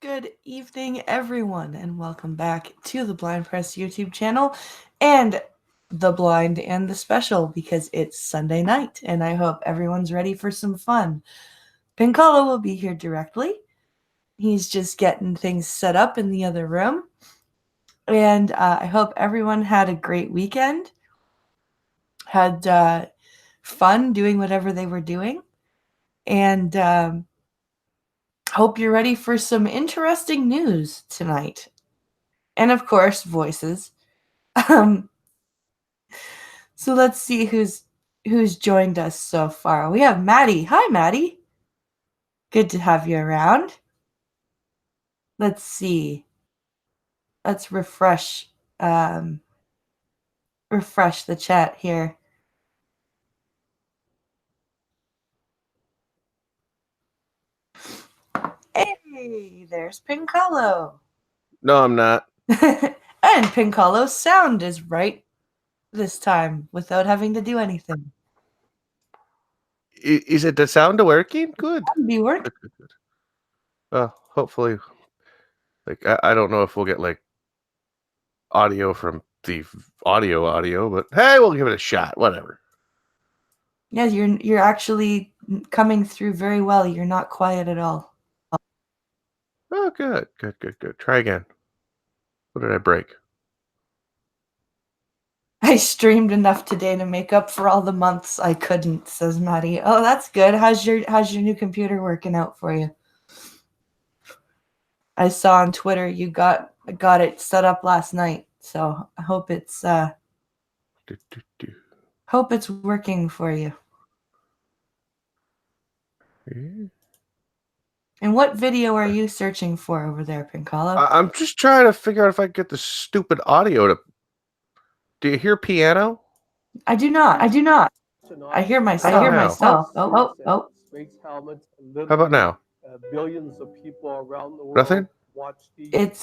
Good evening, everyone, and welcome back to the Blind Press YouTube channel and the Blind and the Special because it's Sunday night, and I hope everyone's ready for some fun. Pincolo will be here directly. He's just getting things set up in the other room, and I hope everyone had a great weekend, had fun doing whatever they were doing, and hope you're ready for some interesting news tonight. And of course, voices. Um, so let's see who's joined us so far. We have Maddie. Hi, Maddie. Good to have you around. Let's see. Let's refresh the chat here. Hey, there's Pincolo. No, I'm not. And Pincolo's sound is right this time without having to do anything. Is it the sound working? Good. Be working. Hopefully. Like I don't know if we'll get like audio from the audio, but hey, we'll give it a shot. Whatever. Yeah, you're actually coming through very well. You're not quiet at all. Oh, good. Try again. What did I break? I streamed enough today to make up for all the months I couldn't, says Maddie. Oh, that's good. How's your new computer working out for you? I saw on Twitter you got it set up last night, so I hope it's hope it's working for you. Yeah. And what video are you searching for over there, Pincolo? I'm just trying to figure out if I can get the stupid audio to. Do you hear piano? I do not. I hear myself. Oh. How about now? Billions of people around the world Nothing? watch the It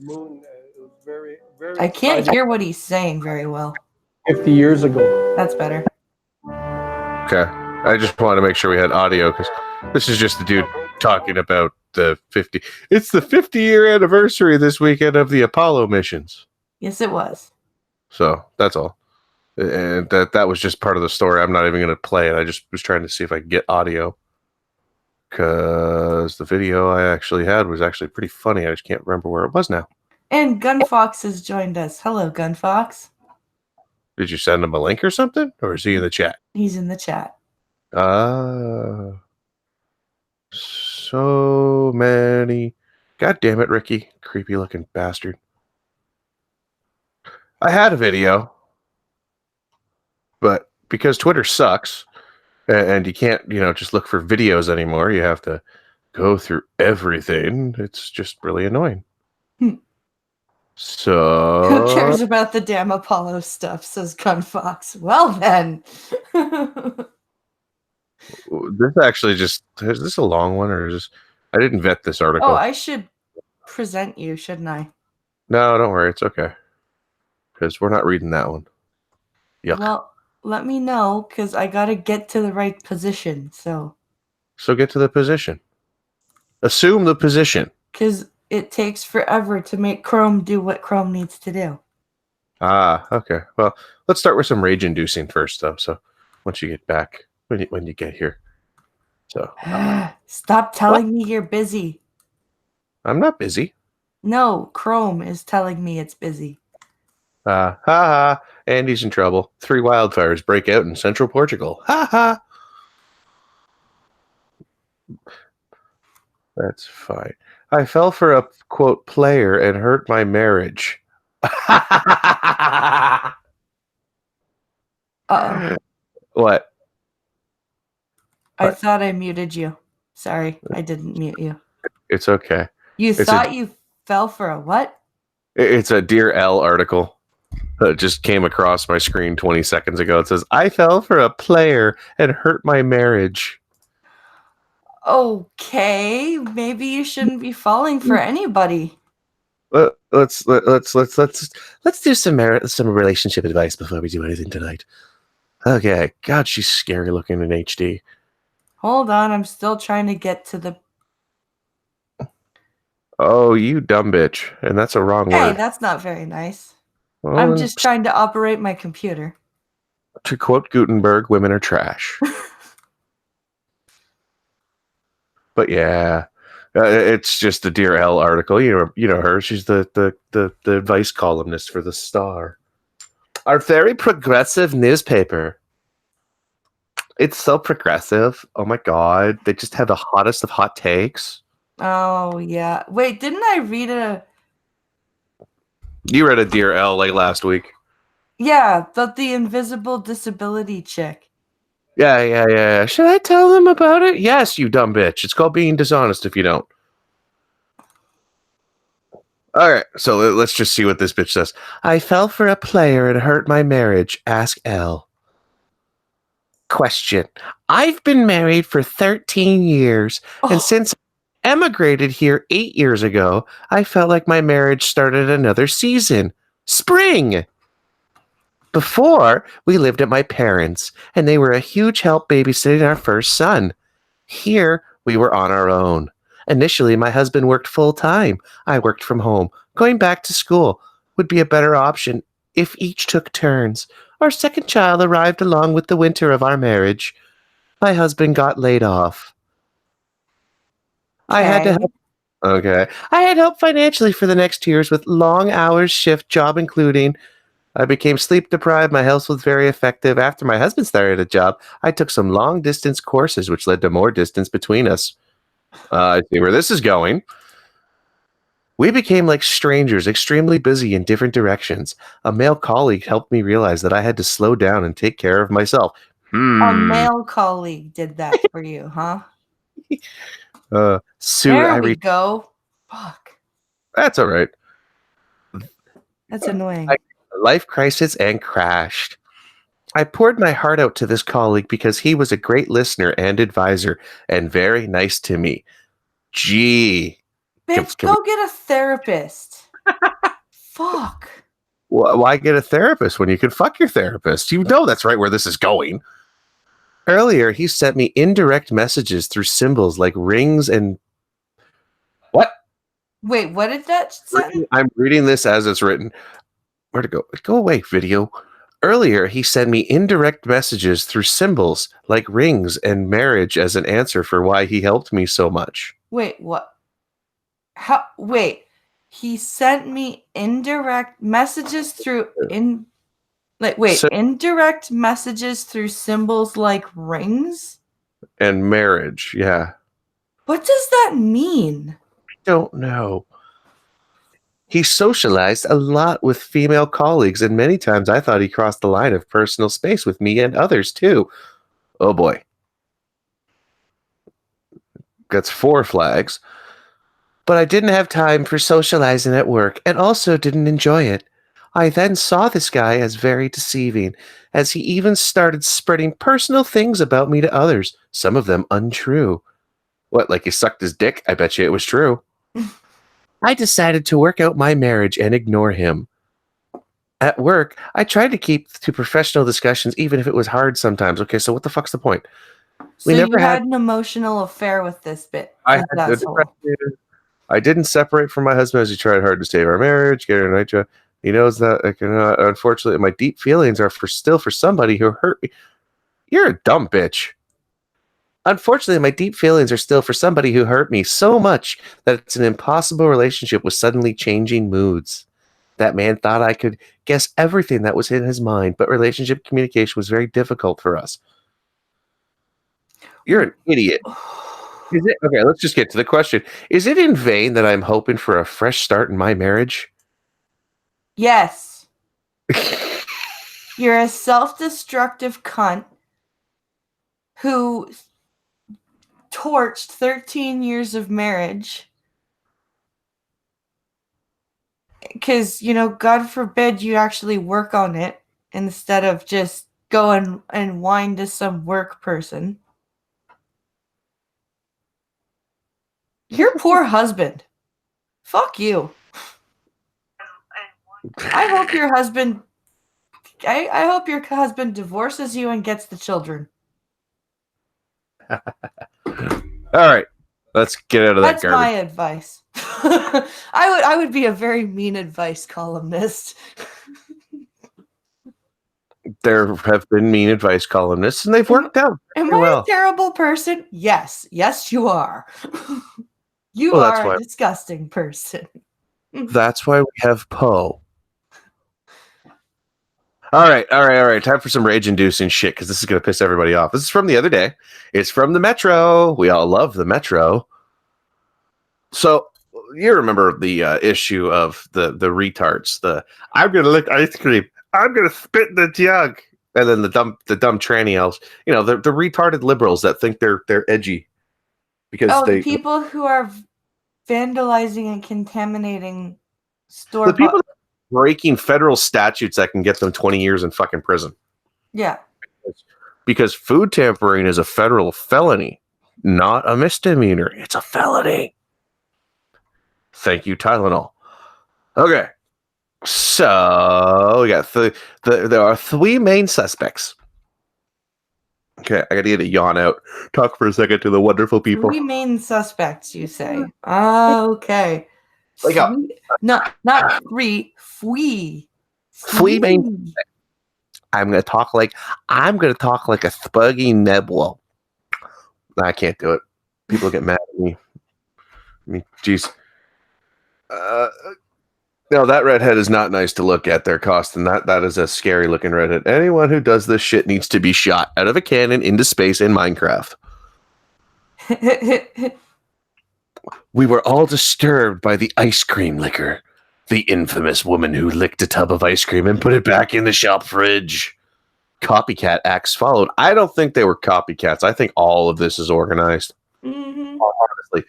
moon. It was very I can't hear what he's saying very well. 50 years ago. That's better. Okay. I just wanted to make sure we had audio because this is just the dude talking about the 50. It's the 50-year anniversary this weekend of the Apollo missions. Yes, it was. So that's all. And that was just part of the story. I'm not even going to play it. I just was trying to see if I could get audio. Because the video I actually had was actually pretty funny. I just can't remember where it was now. And Gunfox has joined us. Hello, Gunfox. Did you send him a link or something? Or is he in the chat? He's in the chat. So many. God damn it, Ricky. Creepy looking bastard. I had a video. But because Twitter sucks, and you can't, just look for videos anymore, you have to go through everything. It's just really annoying. So who cares about the damn Apollo stuff, says Gunfox. Well then. This actually is this a long one or is this? I didn't vet this article. Oh, I should present you, shouldn't I? No, don't worry, it's okay. Because we're not reading that one. Yuck. Well, let me know, because I gotta get to the right position, so get to the position. Assume the position. Because it takes forever to make Chrome do what Chrome needs to do. Okay. Well, let's start with some rage-inducing first, though. So once you get back, when you get here. So stop telling me you're busy. I'm not busy. No, Chrome is telling me it's busy. Andy's in trouble. 3 wildfires break out in central Portugal. That's fine. I fell for a, quote, player and hurt my marriage. Uh-oh. What? I thought I muted you. Sorry, I didn't mute you. It's okay. You thought you fell for a what? It's a Dear L article that just came across my screen 20 seconds ago. It says, I fell for a player and hurt my marriage. Okay, maybe you shouldn't be falling for anybody. Let's do some relationship advice before we do anything tonight. Okay. God, she's scary looking in HD. Hold on, I'm still trying to get to the... Oh, you dumb bitch. And that's a wrong Hey, word. that's not very nice. Well, I'm then, just trying to operate my computer. to quote Gutenberg, women are trash. But yeah, it's just a Dear Elle article. You know her. She's the advice columnist for the Star. Our very progressive newspaper. It's so progressive. Oh my god, they just have the hottest of hot takes. Oh, yeah. Wait, didn't I read a... You read a Dear Elle like last week. Yeah, but the invisible disability chick. Yeah. Should I tell them about it? Yes, you dumb bitch. It's called being dishonest if you don't. All right, so let's just see what this bitch says. I fell for a player and hurt my marriage. Ask Elle. Question. I've been married for 13 years, and since I emigrated here 8 years ago, I felt like my marriage started another season. Spring! Before, we lived at my parents', and they were a huge help babysitting our first son. Here, we were on our own. Initially, my husband worked full-time. I worked from home. Going back to school would be a better option if each took turns. Our second child arrived along with the winter of our marriage. My husband got laid off. I had to help. Okay. I had help financially for the next 2 years with long hours shift job including. I became sleep deprived. My health was very effective. After my husband started a job, I took some long distance courses, which led to more distance between us. I see where this is going. We became like strangers, extremely busy in different directions. A male colleague helped me realize that I had to slow down and take care of myself. A male colleague did that for you, huh? Soon there we go. Fuck. That's all right. That's annoying. Life crisis and crashed. I poured my heart out to this colleague because he was a great listener and advisor and very nice to me. Gee. Bitch, go get a therapist. Fuck. Why get a therapist when you can fuck your therapist? You know that's right where this is going. Earlier, he sent me indirect messages through symbols like rings and... What? Wait, what did that say? I'm reading this as it's written. Where'd it go? Go away, video. Earlier, he sent me indirect messages through symbols like rings and marriage as an answer for why he helped me so much. Wait, what? How? Wait, he sent me indirect messages through indirect messages through symbols like rings and marriage. Yeah. What does that mean? I don't know. He socialized a lot with female colleagues, and many times I thought he crossed the line of personal space with me and others too. Oh boy. That's 4 flags. But I didn't have time for socializing at work and also didn't enjoy it. I then saw this guy as very deceiving, as he even started spreading personal things about me to others, some of them untrue. What, like he sucked his dick? I bet you it was true. I decided to work out my marriage and ignore him. At work, I tried to keep to professional discussions, even if it was hard sometimes. Okay, so what the fuck's the point? So you had an emotional affair with this bit. I didn't separate from my husband as he tried hard to save our marriage, get her a night job. He knows that I cannot. Unfortunately, my deep feelings are still for somebody who hurt me. You're a dumb bitch. Unfortunately, my deep feelings are still for somebody who hurt me so much that it's an impossible relationship with suddenly changing moods. That man thought I could guess everything that was in his mind, but relationship communication was very difficult for us. You're an idiot. Is it okay? Let's just get to the question. Is it in vain that I'm hoping for a fresh start in my marriage? Yes. You're a self-destructive cunt who torched 13 years of marriage. Because, God forbid you actually work on it instead of just go and whine to some work person. Your poor husband. Fuck you. I hope your husband divorces you and gets the children. All right. Let's get out of that garbage. That's my advice. I would be a very mean advice columnist. There have been mean advice columnists, and they've worked out Am very I well. a terrible person? Yes. Yes, you are. You Well, that's are why. a disgusting person. That's why we have Poe. All right. Time for some rage-inducing shit, because this is going to piss everybody off. This is from the other day. It's from the Metro. We all love the Metro. So you remember the issue of the retards. I'm going to lick ice cream. I'm going to spit in the jug. And then the dumb tranny elves. You know, the retarded liberals that think they're edgy because The people who are vandalizing and contaminating store. The people breaking federal statutes that can get them 20 years in fucking prison. Yeah. Because food tampering is a federal felony, not a misdemeanor. It's a felony. Thank you, Tylenol. Okay. So we got there are three main suspects. Okay, I gotta get a yawn out. Talk for a second to the wonderful people. Three main suspects, you say? Okay. Like not three. Three main. I'm gonna talk like a spuggy nebula. I can't do it. People get mad at me. I mean, jeez. No, that redhead is not nice to look at. They're costing that is a scary looking redhead. Anyone who does this shit needs to be shot out of a cannon into space in Minecraft. We were all disturbed by the ice cream licker. The infamous woman who licked a tub of ice cream and put it back in the shop fridge. Copycat acts followed. I don't think they were copycats. I think all of this is organized. Mm-hmm. Honestly,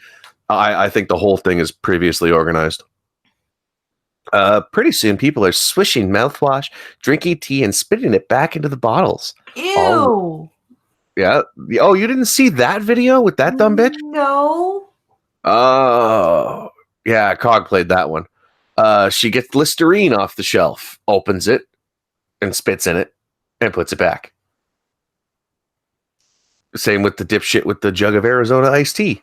I think the whole thing is previously organized. Pretty soon, people are swishing mouthwash, drinking tea, and spitting it back into the bottles. Ew. Yeah. Oh, you didn't see that video with that dumb bitch? No. Oh, yeah. Cog played that one. She gets Listerine off the shelf, opens it, and spits in it, and puts it back. Same with the dipshit with the jug of Arizona iced tea.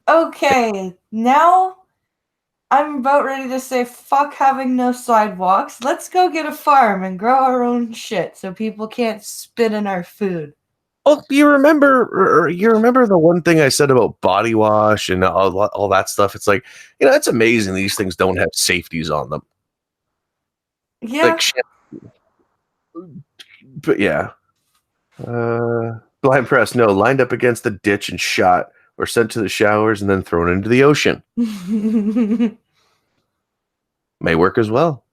Okay, now I'm about ready to say fuck having no sidewalks. Let's go get a farm and grow our own shit so people can't spit in our food. Oh, you remember the one thing I said about body wash and all that stuff? It's like, it's amazing these things don't have safeties on them. Yeah. Like shit. But yeah. Blind press, no, lined up against the ditch and shot, or sent to the showers and then thrown into the ocean. May work as well.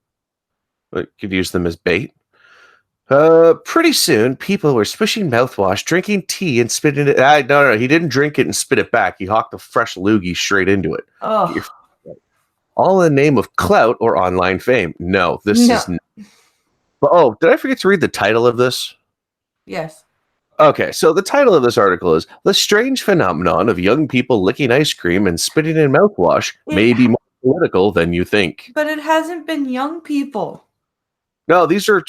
But could use them as bait. Pretty soon, people were swishing mouthwash, drinking tea, and spitting it. No, he didn't drink it and spit it back. He hawked a fresh loogie straight into it. Oh. All in the name of clout or online fame. No, this is. But did I forget to read the title of this? Yes. Okay, so the title of this article is "The Strange Phenomenon of Young People Licking Ice Cream and Spitting in Mouthwash May Be More Political Than You Think." But it hasn't been young people. No, these are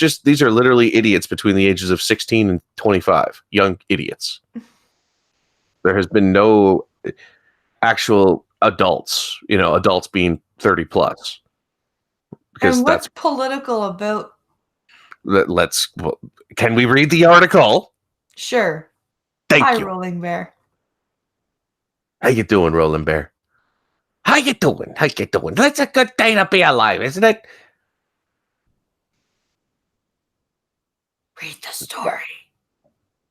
literally idiots between the ages of 16 and 25. Young idiots. There has been no actual adults, adults being 30 plus. Because and what's political about? Can we read the article? Sure. Thank you. Rolling Bear. How you doing, Rolling Bear? How you doing? It's a good day to be alive, isn't it? Read the story.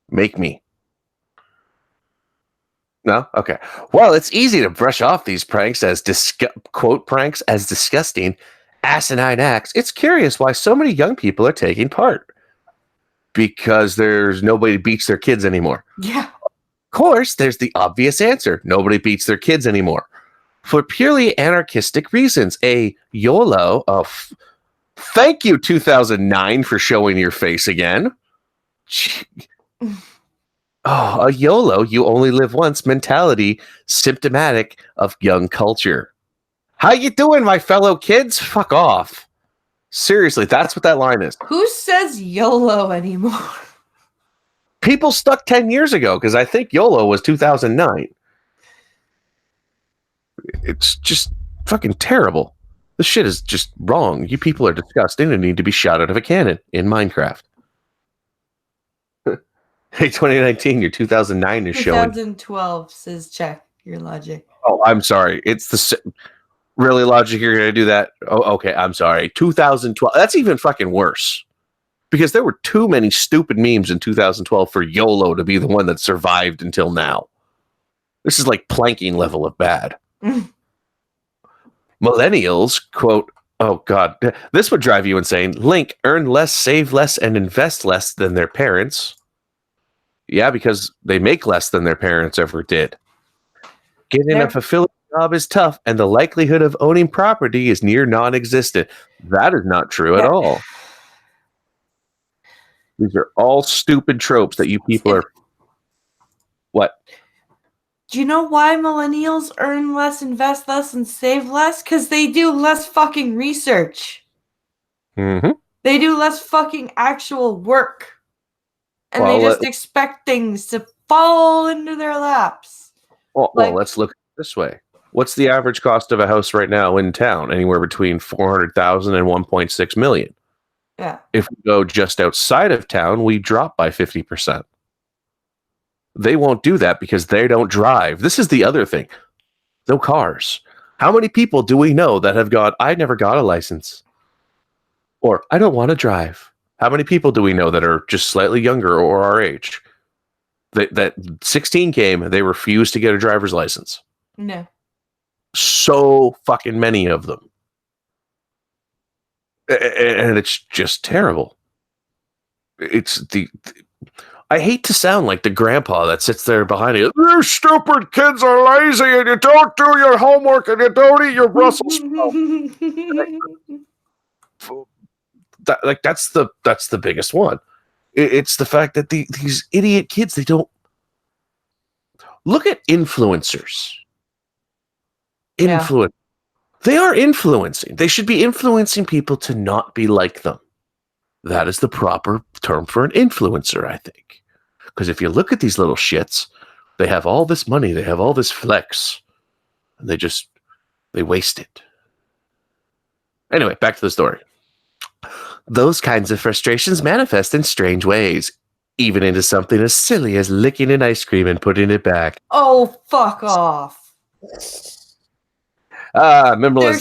Make me. No? Okay. Well, it's easy to brush off these pranks as quote pranks as disgusting, asinine acts. It's curious why so many young people are taking part. Because there's nobody beats their kids anymore. Yeah. Of course, there's the obvious answer. Nobody beats their kids anymore. For purely anarchistic reasons. A YOLO of... Thank you, 2009, for showing your face again. A YOLO, you only live once mentality, symptomatic of young culture. How you doing, my fellow kids? Fuck off. Seriously, that's what that line is. Who says YOLO anymore? People stuck 10 years ago, because I think YOLO was 2009. It's just fucking terrible. This shit is just wrong. You people are disgusting and need to be shot out of a cannon in Minecraft. Hey, 2019, your 2009 is showing. 2012 says check your logic. Oh, I'm sorry. It's really logic. You're gonna do that? Oh, okay. I'm sorry. 2012. That's even fucking worse because there were too many stupid memes in 2012 for YOLO to be the one that survived until now. This is like planking level of bad. Millennials, quote, oh God, this would drive you insane. Link, earn less, save less, and invest less than their parents. Yeah, because they make less than their parents ever did. Getting a fulfilling job is tough, and the likelihood of owning property is near non-existent. That is not true at all. These are all stupid tropes that you people are... What? Do you know why millennials earn less, invest less, and save less? Because they do less fucking research. Mm-hmm. They do less fucking actual work. And they just expect things to fall into their laps. Well, let's look this way. What's the average cost of a house right now in town? Anywhere between $400,000 and $1.6 million. Yeah. If we go just outside of town, we drop by 50%. They won't do that because they don't drive. This is the other thing. No cars. How many people do we know that have gone, I never got a license? Or, I don't want to drive. How many people do we know that are just slightly younger or our age? That 16 came, they refused to get a driver's license. No. So fucking many of them. And it's just terrible. I hate to sound like the grandpa that sits there behind you. You stupid kids are lazy and you don't do your homework and you don't eat your Brussels sprouts. That's the biggest one. It's the fact that these idiot kids, they don't look at influencers. They are influencing. They should be influencing people to not be like them. That is the proper term for an influencer, I think. Because if you look at these little shits, they have all this money, they have all this flex, and they waste it. Anyway, back to the story. Those kinds of frustrations manifest in strange ways, even into something as silly as licking an ice cream and putting it back. Oh, fuck off. They're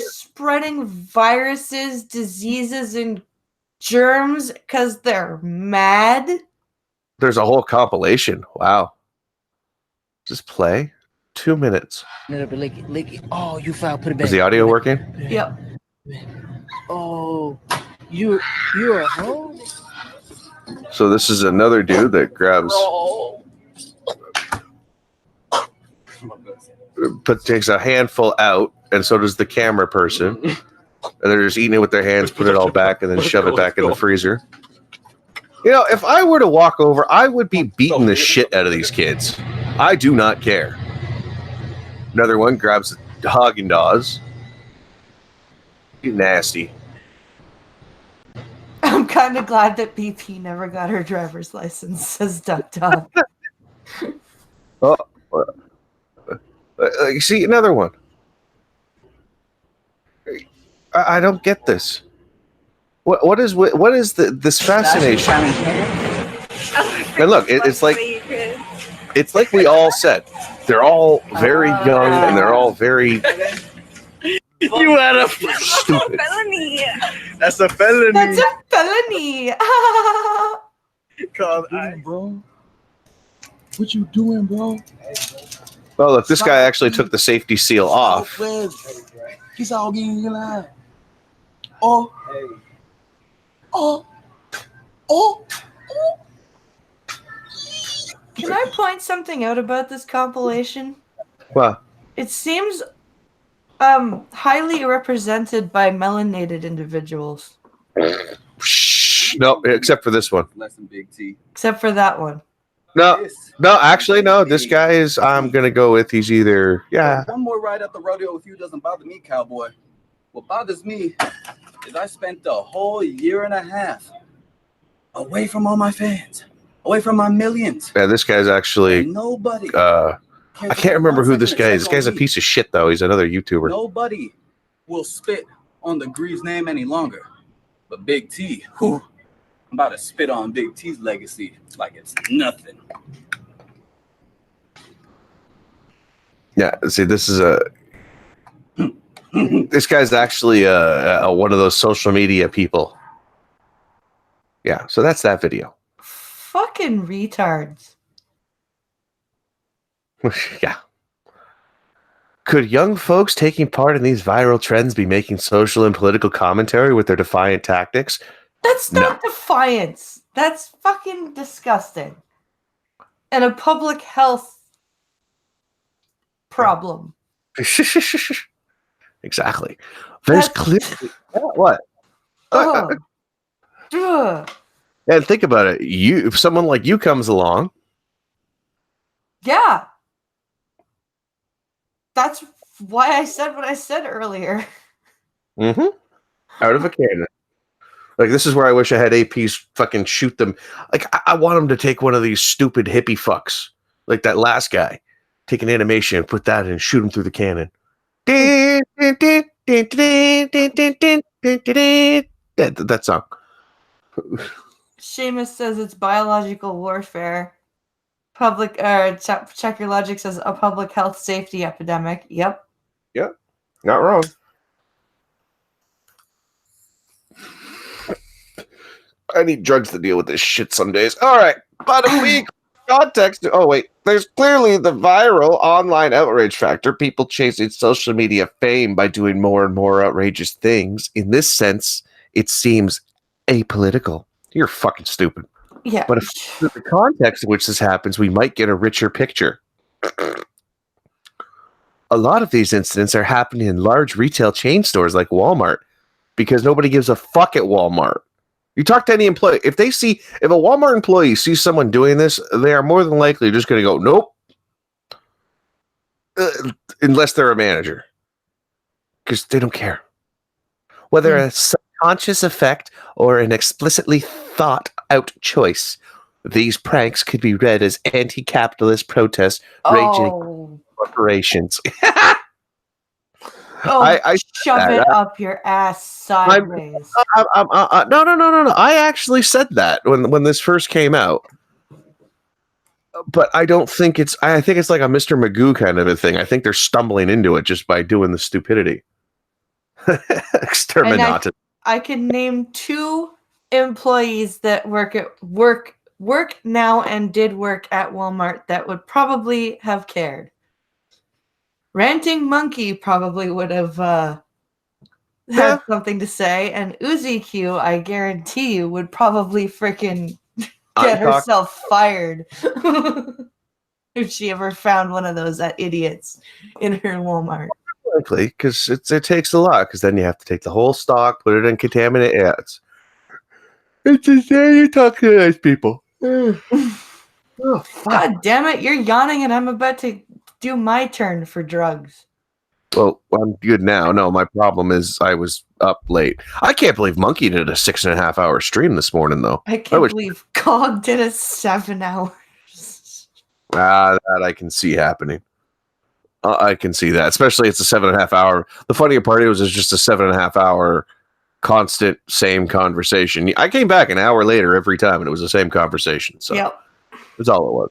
spreading viruses, diseases, and germs because they're mad. There's a whole compilation. Wow. Just play 2 minutes. Lick it. Oh, you foul. Put it back. Is the audio working? Yep. Oh, you're a hoe? So this is another dude that grabs, takes a handful out, and so does the camera person. And they're just eating it with their hands, put it all back, and then shove it back in the freezer. You know, if I were to walk over, I would be beating the shit out of these kids. I do not care. Another one grabs a Haagen-Dazs. Nasty. I'm kind of glad that BP never got her driver's license, says Duck Dog. You see, another one. I don't get this. What is this fascination? And look, it's like we all said. They're all very young and they're all very. You had a stupid felony. That's a felony. That's a felony. Bro. What you doing, bro? Well, look, this guy actually took the safety seal off. He's all getting alive. Oh. Can I point something out about this compilation? Well, it seems highly represented by melanated individuals. No, except for this one. Less than Big T. Except for that one. No, actually, no. This guy is, I'm going to go with, he's either, yeah. One more ride at the rodeo with you doesn't bother me, cowboy. What bothers me is I spent the whole year and a half away from all my fans, away from my millions. Yeah, this guy's actually nobody I can't remember who this guy is. This guy's a piece of shit, though. He's another YouTuber. Nobody will spit on the Greaves name any longer. But Big T, whew, I'm about to spit on Big T's legacy like it's nothing. Yeah, see, this is this guy's actually one of those social media people. Yeah, so that's that video. Fucking retards. Yeah. Could young folks taking part in these viral trends be making social and political commentary with their defiant tactics? That's not defiance. That's fucking disgusting. And a public health problem. Exactly. There's clearly what? Ugh. And think about it. If someone like you comes along, yeah. That's why I said what I said earlier. out of a cannon. Like, this is where I wish I had APs fucking shoot them. Like, I want them to take one of these stupid hippie fucks, like that last guy, take an animation and put that in and shoot him through the cannon. That song. Seamus says it's biological warfare. Check Your Logic says a public health safety epidemic. Yep. Yep. Not wrong. I need drugs to deal with this shit some days. All right. About a week. Context. Oh, wait. There's clearly the viral online outrage factor. People chasing social media fame by doing more and more outrageous things. In this sense, it seems apolitical. You're fucking stupid. Yeah. But if the context in which this happens, we might get a richer picture. A lot of these incidents are happening in large retail chain stores like Walmart because nobody gives a fuck at Walmart. You talk to any employee, if a Walmart employee sees someone doing this, they are more than likely just going to go, nope. Unless they're a manager. Because they don't care. Whether a subconscious effect or an explicitly thought out choice, these pranks could be read as anti-capitalist protests raging corporations. I shove it up your ass sideways. No. I actually said that when this first came out. But I don't think I think it's like a Mr. Magoo kind of a thing. I think they're stumbling into it just by doing the stupidity. Exterminated. I can name 2 employees that work now and did work at Walmart that would probably have cared. Ranting Monkey probably would have had something to say, and Uzi Q, I guarantee you, would probably freaking get herself fired if she ever found one of those idiots in her Walmart. Likely, because it takes a lot, because then you have to take the whole stock, put it in contaminated ads. It's insane. You talk to nice people. God damn it, you're yawning and I'm about to do my turn for drugs. Well, I'm good now. No, my problem is I was up late. I can't believe Monkey did a 6.5 hour stream this morning, though. I can't believe Cog did a 7 hours. That I can see happening. I can see that, especially it's a 7.5 hour. The funnier part is it's just a 7.5 hour constant same conversation. I came back an hour later every time, and it was the same conversation. So that's all it was.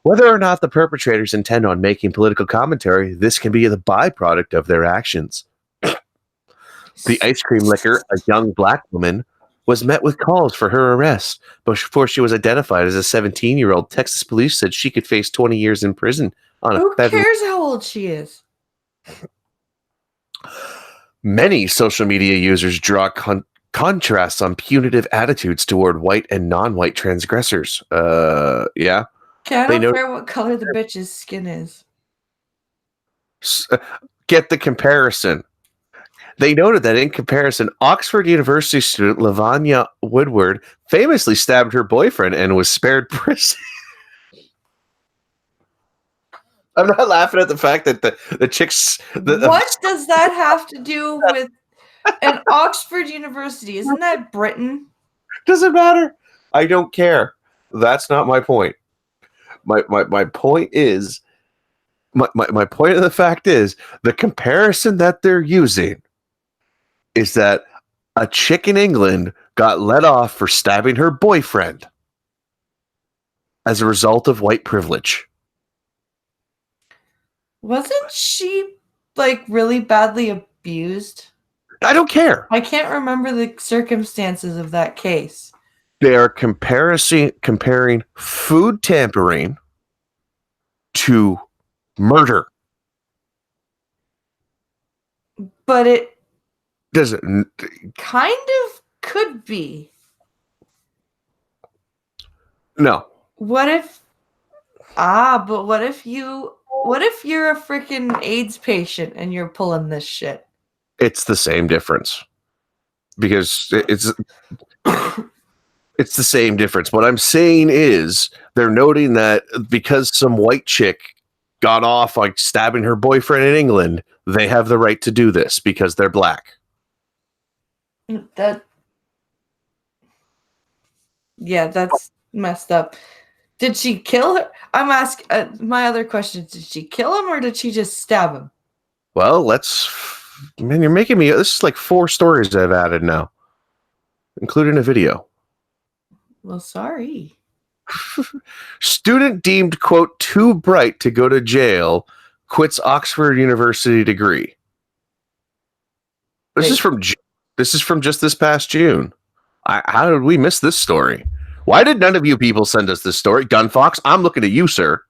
Whether or not the perpetrators intend on making political commentary, this can be the byproduct of their actions. The ice cream licker, a young black woman, was met with calls for her arrest. Before she was identified as a 17-year-old, Texas police said she could face 20 years in prison. Who cares how old she is? Many social media users draw contrasts on punitive attitudes toward white and non-white transgressors. Yeah. Okay, I don't care what color the bitch's skin is. Get the comparison. They noted that in comparison, Oxford University student Lavanya Woodward famously stabbed her boyfriend and was spared prison. I'm not laughing at the fact that the chicks... What does that have to do with an Oxford University? Isn't that Britain? Doesn't matter. I don't care. That's not my point. My point is my point of the fact is the comparison that they're using is that a chick in England got let off for stabbing her boyfriend as a result of white privilege. Wasn't she like really badly abused? I don't care. I can't remember the circumstances of that case. They are comparing food tampering to murder. But it Does it? kind of could be. No. What if what if you're a freaking AIDS patient and you're pulling this shit? It's the same difference. Because it's the same difference. What I'm saying is they're noting that because some white chick got off like stabbing her boyfriend in England, they have the right to do this because they're black. That's messed up. Did she kill her? I'm asking. My other question: did she kill him or did she just stab him? Well, man, you're making me. This is like 4 stories I've added now, including a video. Well, sorry. Student deemed, quote, too bright to go to jail, quits Oxford University degree. This is from just this past June. How did we miss this story? Why did none of you people send us this story? Gunfox, I'm looking at you, sir.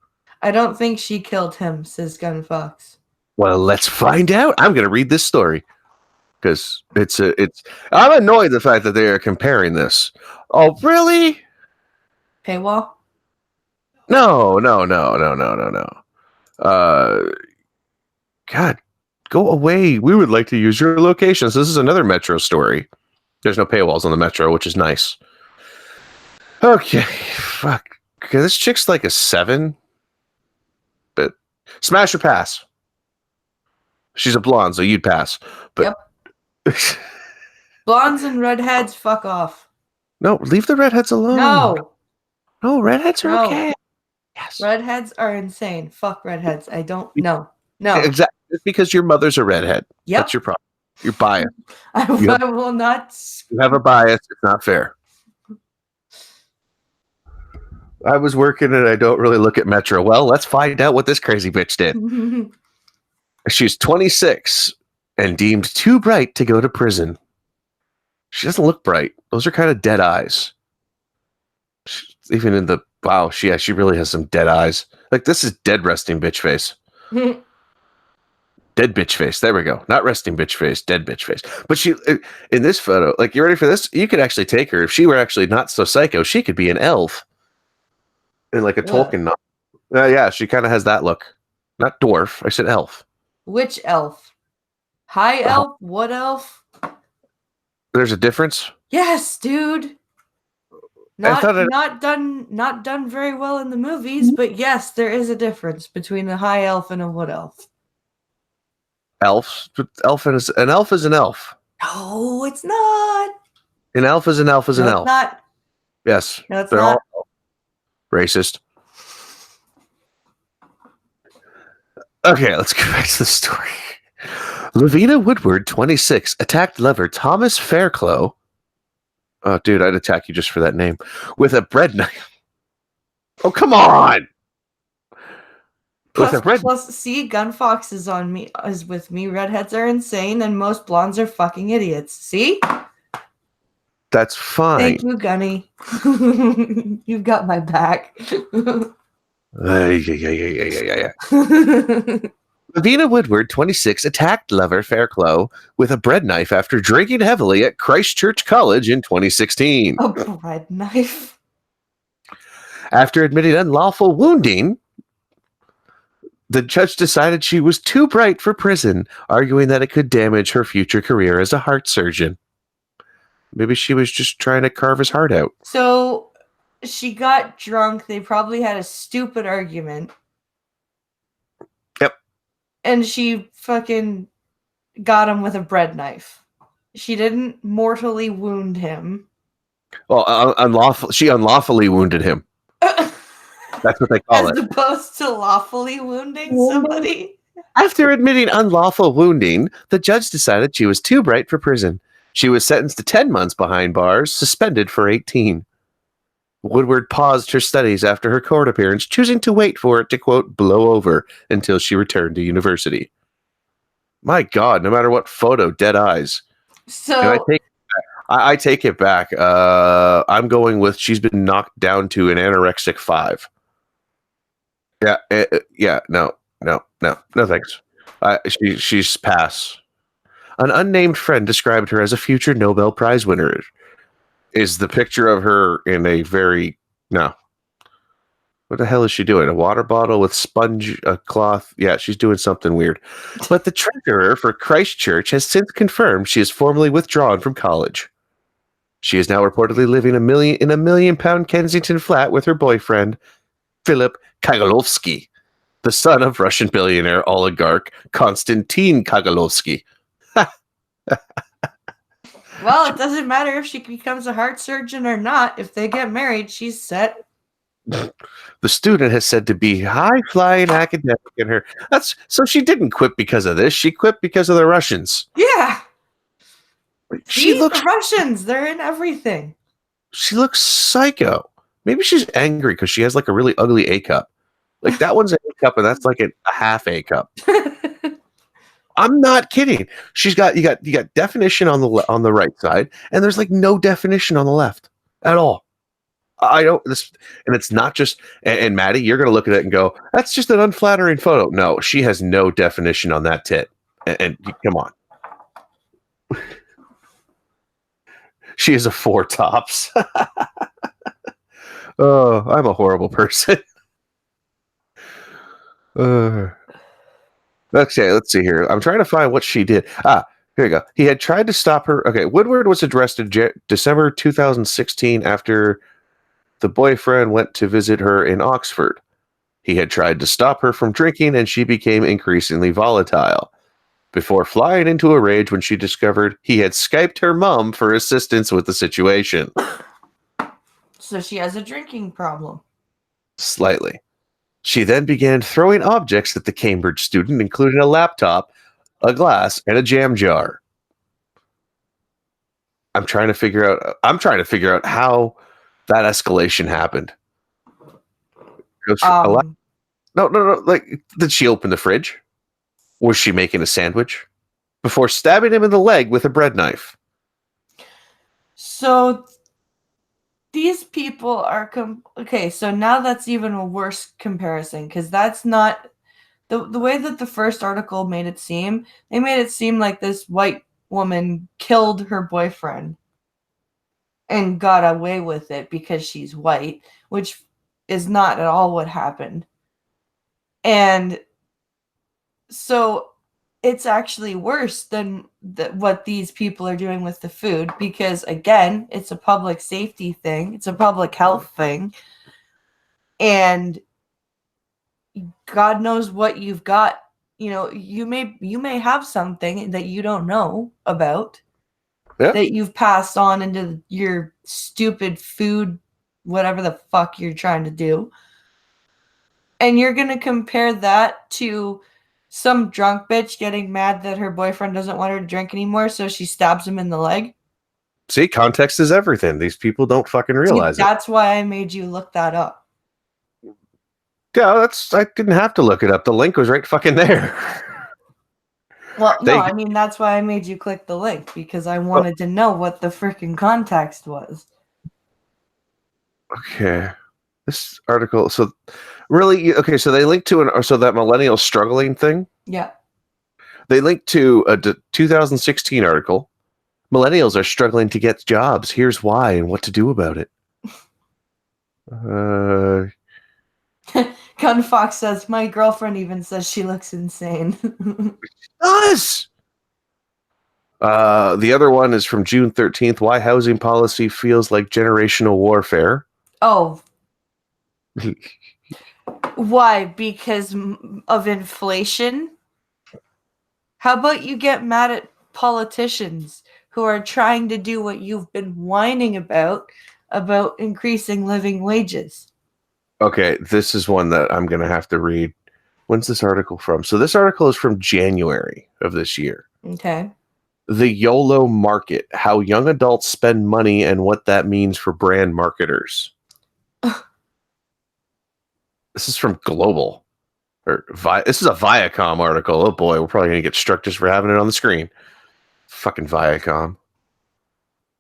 I don't think she killed him, says Gunfox. Well, let's find out. I'm going to read this story because I'm annoyed the fact that they are comparing this. Oh, really? Paywall? No. God, go away. We would like to use your locations. This is another Metro story. There's no paywalls on the Metro, which is nice. Okay, fuck. Okay, this chick's like a 7. But smash or pass? She's a blonde, so you'd pass. But Yep. Blondes and redheads, fuck off. No, leave the redheads alone. No, redheads are okay. Yes. Redheads are insane. Fuck redheads. I don't know. No. Exactly. It's because your mother's a redhead. Yep. That's your problem. You're biased. I will not. You have a bias. It's not fair. I was working and I don't really look at Metro. Well, let's find out what this crazy bitch did. She's 26 and deemed too bright to go to prison. She doesn't look bright. Those are kind of dead eyes. Even in the wow, she really has some dead eyes. Like this is dead resting bitch face. Dead bitch face. There we go. Not resting bitch face. Dead bitch face. But she in this photo, like you ready for this? You could actually take her if she were actually not so psycho. She could be an elf in like a Tolkien novel. Yeah, she kind of has that look. Not dwarf. I said elf. Which elf? High elf? What elf? There's a difference. Yes, dude. Not done very well in the movies, but yes, there is a difference between a high elf and a wood elf. Elf is an elf. No, it's not. An elf is an elf is an elf. It's not. Yes, No, it's they're not. all racist. Okay, let's go back to the story. Lavina Woodward, 26, attacked lover Thomas Fairclough. Oh, dude, I'd attack you just for that name. With a bread knife. Oh, come on! Plus, see, Gunfox is with me. Redheads are insane, and most blondes are fucking idiots. See? That's fine. Thank you, Gunny. You've got my back. Yeah. Lavina Woodward, 26, attacked lover Fairclough with a bread knife after drinking heavily at Christchurch College in 2016. A bread knife? After admitting unlawful wounding, the judge decided she was too bright for prison, arguing that it could damage her future career as a heart surgeon. Maybe she was just trying to carve his heart out. So she got drunk. They probably had a stupid argument. Yep. And she fucking got him with a bread knife. She didn't mortally wound him. Well, she unlawfully wounded him. That's what they call As it. opposed to lawfully wounding somebody. After admitting unlawful wounding, the judge decided she was too bright for prison. She was sentenced to 10 months behind bars, suspended for 18. Woodward paused her studies after her court appearance, choosing to wait for it to, quote, blow over until she returned to university. My God, no matter what photo, dead eyes. And So I take it back. I'm going with she's been knocked down to an anorexic 5. Yeah, no, thanks. She's pass. An unnamed friend described her as a future Nobel Prize winner. Is the picture of her in a very no. What the hell is she doing? A water bottle with sponge, a cloth? Yeah, she's doing something weird. But the treasurer for Christchurch has since confirmed she is formally withdrawn from college. She is now reportedly living in a £1,000,000 Kensington flat with her boyfriend, Philip Kagalovsky, the son of Russian billionaire oligarch Konstantin Kagalovsky. well, it doesn't matter if she becomes a heart surgeon or not. If they get married, she's set. The student has said to be high-flying academic in her. So she didn't quit because of this. She quit because of the Russians. Yeah. She looks the Russians. They're in everything. She looks psycho. Maybe she's angry because she has like a really ugly A cup. Like that one's an A cup and that's like a half A cup. I'm not kidding. You got definition on the right side, and there's like no definition on the left at all. I don't this, and it's not just. And Maddie, you're gonna look at it and go, "That's just an unflattering photo." No, she has no definition on that tit. And come on, she is a 4 tops. Oh, I'm a horrible person. Okay, let's see here. I'm trying to find what she did. Here you go. He had tried to stop her. Okay, Woodward was arrested December 2016 after the boyfriend went to visit her in Oxford. He had tried to stop her from drinking, and she became increasingly volatile, before flying into a rage when she discovered he had Skyped her mom for assistance with the situation. So she has a drinking problem. Slightly. She then began throwing objects at the Cambridge student, including a laptop, a glass, and a jam jar. I'm trying to figure out how that escalation happened. No. Like, did she open the fridge? Was she making a sandwich? Before stabbing him in the leg with a bread knife. So these people are okay. So now that's even a worse comparison, because that's not the way that the first article made it seem. They made it seem like this white woman killed her boyfriend and got away with it because she's white, which is not at all what happened. And so it's actually worse than what these people are doing with the food, because again, it's a public safety thing, it's a public health thing, and God knows what you've got. You know, you may have something that you don't know about, that you've passed on into your stupid food, whatever the fuck you're trying to do, and you're gonna compare that to some drunk bitch getting mad that her boyfriend doesn't want her to drink anymore, so she stabs him in the leg. See, context is everything. These people don't fucking realize it. That's why I made you look that up. Yeah, I didn't have to look it up. The link was right fucking there. Well, no, I mean, that's why I made you click the link, because I wanted to know what the freaking context was. Okay. This article, so really, okay, so they linked to that millennial struggling thing. Yeah. They linked to a 2016 article. Millennials are struggling to get jobs. Here's why and what to do about it. Gun Fox says, my girlfriend even says she looks insane. Does! The other one is from June 13th. Why housing policy feels like generational warfare. Oh. Why? Because of inflation? How about you get mad at politicians who are trying to do what you've been whining about increasing living wages? Okay, this is one that I'm going to have to read. When's this article from? So this article is from January of this year. Okay. The YOLO Market, how young adults spend money and what that means for brand marketers. This is from Global. This is a Viacom article. Oh boy, we're probably going to get struck just for having it on the screen. Fucking Viacom.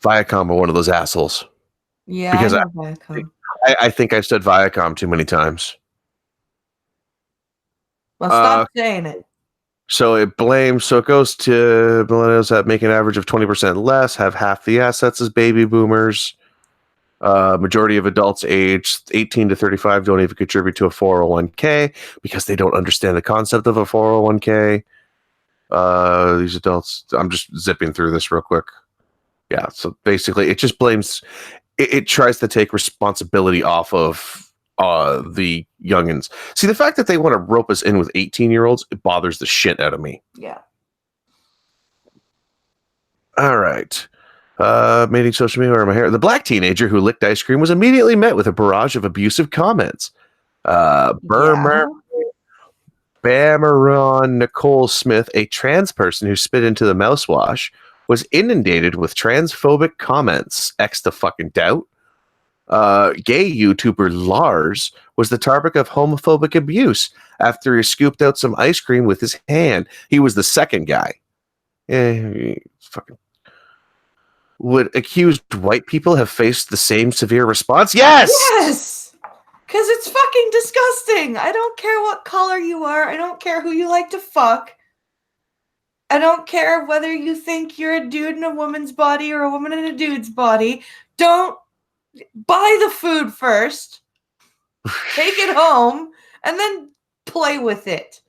Viacom are one of those assholes. Yeah, Because I know Viacom. I think I've said Viacom too many times. Well, stop saying it. So it goes to millennials that make an average of 20% less, have half the assets as baby boomers. Majority of adults aged 18 to 35 don't even contribute to a 401k because they don't understand the concept of a 401k. These adults, I'm just zipping through this real quick. Yeah, so basically it just blames, it tries to take responsibility off of the youngins. See, the fact that they want to rope us in with 18-year-olds, it bothers the shit out of me. Yeah. All right. Mating social media or my hair. The black teenager who licked ice cream was immediately met with a barrage of abusive comments. Bamaron Nicole Smith, a trans person who spit into the mouthwash, was inundated with transphobic comments. X the fucking doubt. Gay YouTuber Lars was the target of homophobic abuse after he scooped out some ice cream with his hand. He was the second guy. Fucking. Would accused white people have faced the same severe response? Yes! Yes! Because it's fucking disgusting. I don't care what color you are. I don't care who you like to fuck. I don't care whether you think you're a dude in a woman's body or a woman in a dude's body. Don't buy the food first. Take it home and then play with it.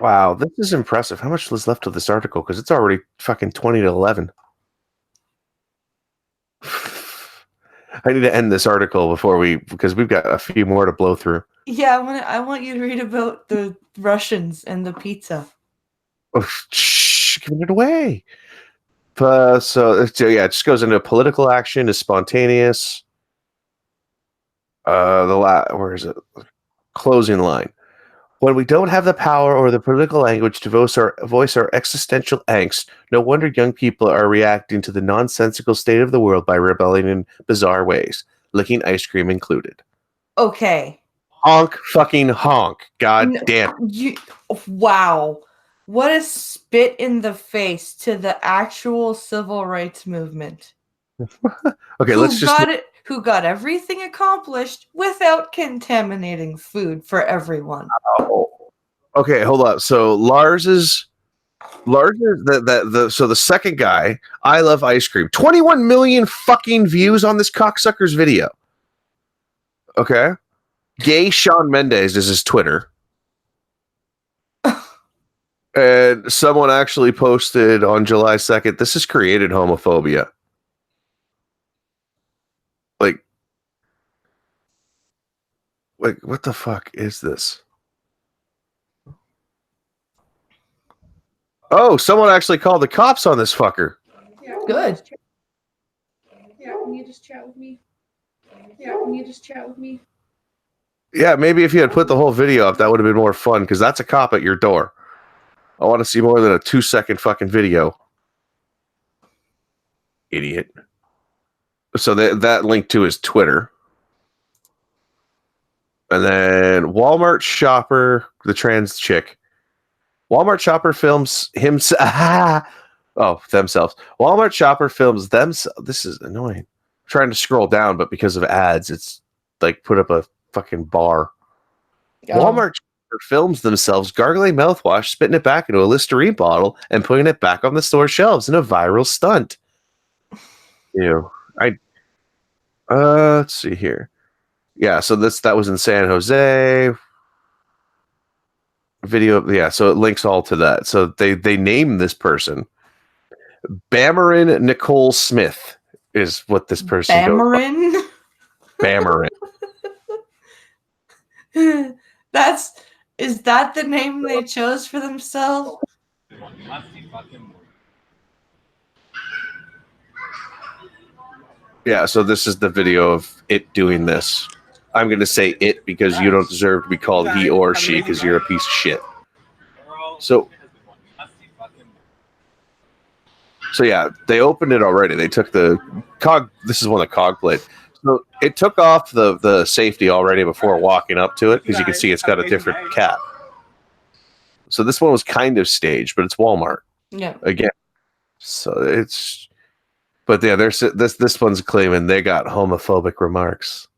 Wow, this is impressive. How much was left of this article? Because it's already fucking 20 to 11. I need to end this article because we've got a few more to blow through. Yeah, I want you to read about the Russians and the pizza. Oh, giving it away. So yeah, it just goes into political action is spontaneous. Where is it? Closing line. When we don't have the power or the political language to voice our existential angst, no wonder young people are reacting to the nonsensical state of the world by rebelling in bizarre ways, licking ice cream included. Okay. Honk, fucking honk. God damn. Wow. What a spit in the face to the actual civil rights movement. Okay, who got everything accomplished without contaminating food for everyone. Oh. Okay, hold up. So Lars is the second guy. I love ice cream. 21 million fucking views on this cocksucker's video. Okay, gay Shawn Mendes is his Twitter, and someone actually posted on July 2nd. This has created homophobia. Like, what the fuck is this? Oh, someone actually called the cops on this fucker. Yeah, good. Can you just chat with me? Yeah, can you just chat with me? Yeah, maybe if you had put the whole video up, that would have been more fun, because that's a cop at your door. I want to see more than a 2-second fucking video. Idiot. So that link to his Twitter. And then Walmart shopper, the trans chick. Walmart shopper films themselves. Walmart shopper films themselves. This is annoying. I'm trying to scroll down, but because of ads, it's like put up a fucking bar. Oh. Walmart shopper films themselves gargling mouthwash, spitting it back into a Listerine bottle, and putting it back on the store shelves in a viral stunt. Ew. Let's see here. Yeah, so that was in San Jose. Video, yeah, so it links all to that. So they name this person. Bamaron Nicole Smith is what this person Bamaron? goes by. Bamaron. Is that the name they chose for themselves? Yeah, so this is the video of it doing this. I'm going to say it because you don't deserve to be called he or she because you're a piece of shit. So yeah, they opened it already. They took the cog. This is one of the cog plate. So it took off the safety already before walking up to it because you can see it's got a different cap. So this one was kind of staged, but it's Walmart. Yeah. Again. So it's, but yeah, there's this one's claiming they got homophobic remarks.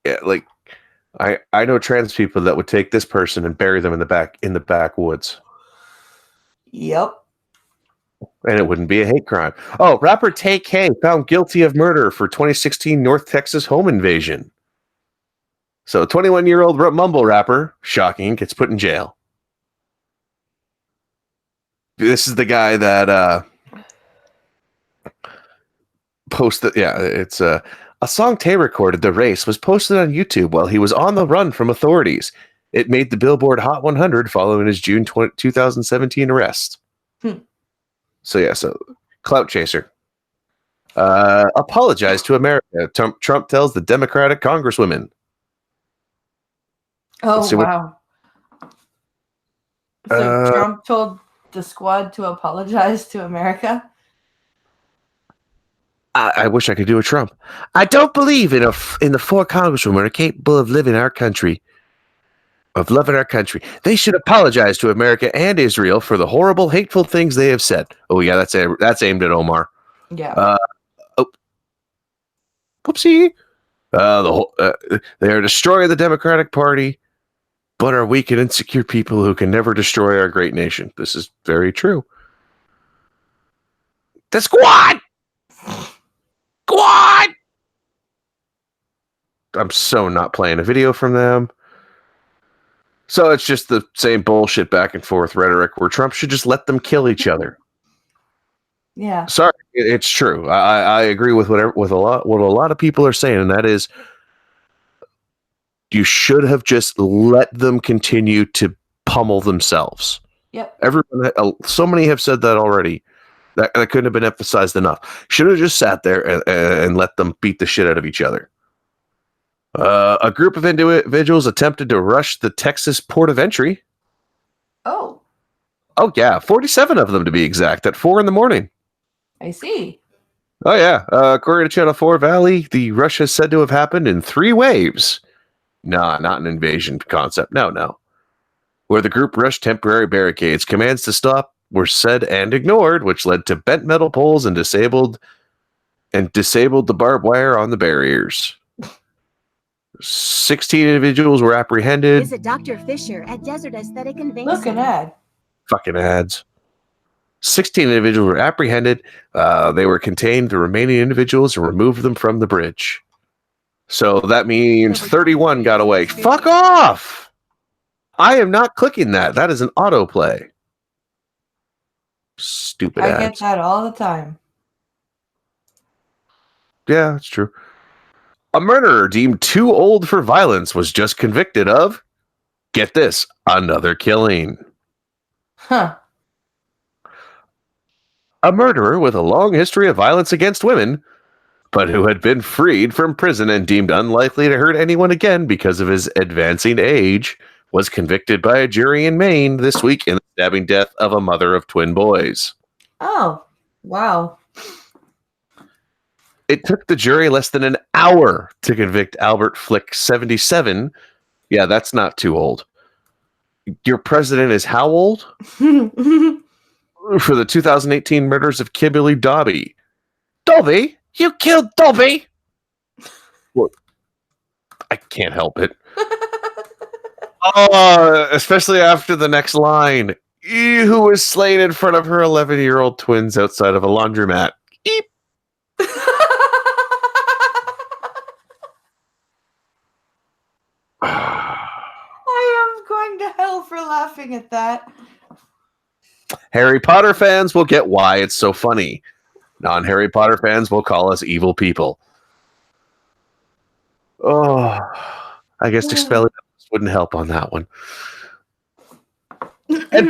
Yeah, like I know trans people that would take this person and bury them in the backwoods. Yep. And it wouldn't be a hate crime. Oh, rapper Tay-K found guilty of murder for 2016 North Texas home invasion. So a 21-year-old mumble rapper, shocking, gets put in jail. This is the guy that posted, yeah, it's a song Tay recorded, The Race, was posted on YouTube while he was on the run from authorities. It made the Billboard Hot 100 following his June 2017 arrest. So yeah, so clout chaser. Apologize to America. Trump tells the Democratic Congresswomen. Oh, So wow. So Trump told the squad to apologize to America? I wish I could do a Trump. I don't believe in the 4 congresswomen are capable of living our country. Of loving our country. They should apologize to America and Israel for the horrible, hateful things they have said. Oh yeah, that's aimed at Omar. Yeah. Whoopsie. They are destroying the Democratic Party, but are weak and insecure people who can never destroy our great nation. This is very true. The squad! Squad! I'm so not playing a video from them. So it's just the same bullshit back and forth rhetoric where Trump should just let them kill each other. Yeah. Sorry, it's true. I agree with what a lot of people are saying, and that is you should have just let them continue to pummel themselves. Yep. Everyone, so many have said that already. That couldn't have been emphasized enough. Should have just sat there and let them beat the shit out of each other. A group of individuals attempted to rush the Texas port of entry. Oh, yeah, 47 of them to be exact, at 4 a.m. I see. Oh yeah, according to Channel 4 Valley, the rush is said to have happened in 3 waves. Nah, not an invasion concept. No. Where the group rushed temporary barricades, commands to stop were said and ignored, which led to bent metal poles and disabled the barbed wire on the barriers. 16 individuals were apprehended. Visit Dr. Fisher at Desert Aesthetic and Vein Look, an ad. Fucking ads. 16 individuals were apprehended. They were contained. The remaining individuals and removed them from the bridge. So that means 31 got away. Fuck off! I am not clicking that. That is an autoplay. Stupid I ads. get that all the time. Yeah, that's true. A murderer deemed too old for violence was just convicted of, get this, another killing. Huh. A murderer with a long history of violence against women, but who had been freed from prison and deemed unlikely to hurt anyone again because of his advancing age, was convicted by a jury in Maine this week in the stabbing death of a mother of twin boys. Oh, wow. It took the jury less than an hour to convict Albert Flick, 77. Yeah, that's not too old. Your president is how old? For the 2018 murders of Kimberly Dobby. Dobby? You killed Dobby? Well, I can't help it. Oh, especially after the next line. Who was slain in front of her 11-year-old twins outside of a laundromat. Eep. I am going to hell for laughing at that. Harry Potter fans will get why it's so funny. Non-Harry Potter fans will call us evil people. Oh, I guess expelling wouldn't help on that one. And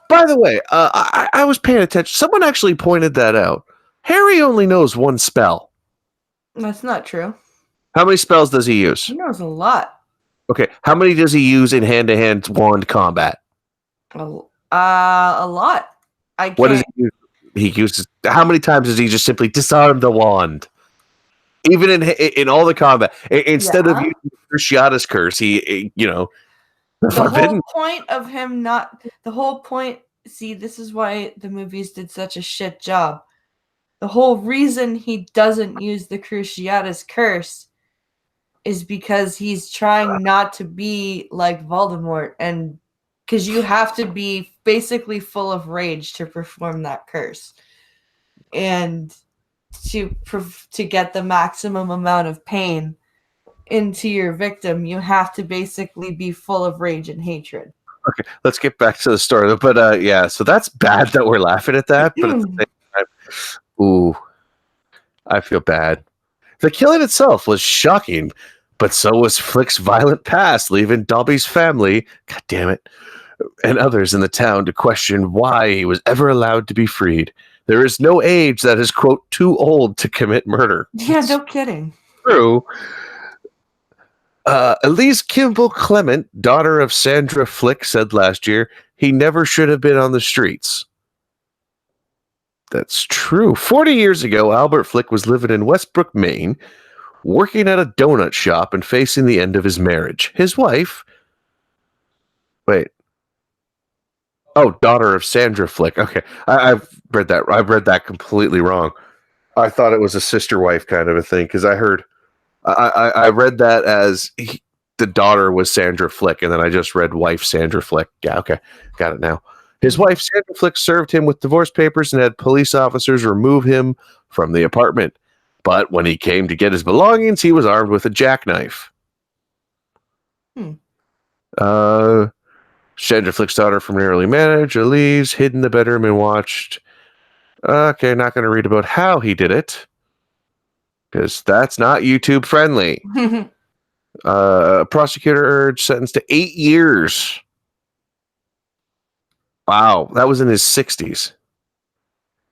by the way, I was paying attention. Someone actually pointed that out. Harry only knows one spell. That's not true. How many spells does he use? He knows a lot. Okay, how many does he use in hand-to-hand wand combat? A lot. I What does can't. he uses? How many times does he just simply disarm the wand? Even in all the combat, instead of Yeah. using Cruciatus Curse, he the The forbidden. whole point of him not. The whole point. See, this is why the movies did such a shit job. The whole reason he doesn't use the Cruciatus Curse is because he's trying not to be like Voldemort, and because you have to be basically full of rage to perform that curse, and to get the maximum amount of pain into your victim, you have to basically be full of rage and hatred. Okay, let's get back to the story. But yeah, so that's bad that we're laughing at that. But at the same time, ooh, I feel bad. The killing itself was shocking, but so was Flick's violent past, leaving Dobby's family, god damn it, and others in the town to question why he was ever allowed to be freed. There is no age that is, quote, too old to commit murder. Yeah, no kidding. True. Elise Kimball Clement, daughter of Sandra Flick, said last year he never should have been on the streets. That's true. 40 years ago, Albert Flick was living in Westbrook, Maine, working at a donut shop and facing the end of his marriage. His wife... Wait. Oh, daughter of Sandra Flick. Okay, I've read that. I've read that completely wrong. I thought it was a sister wife kind of a thing because I heard... I read that as the daughter was Sandra Flick, and then I just read wife Sandra Flick. Yeah, okay, got it now. His wife Sandra Flick served him with divorce papers and had police officers remove him from the apartment. But when he came to get his belongings, he was armed with a jackknife. Sandra Flick's daughter from an early marriage, Elise, hid in the bedroom and watched. Okay, not going to read about how he did it, because that's not YouTube friendly. Prosecutor urged sentence to 8 years. Wow, that was in his 60s.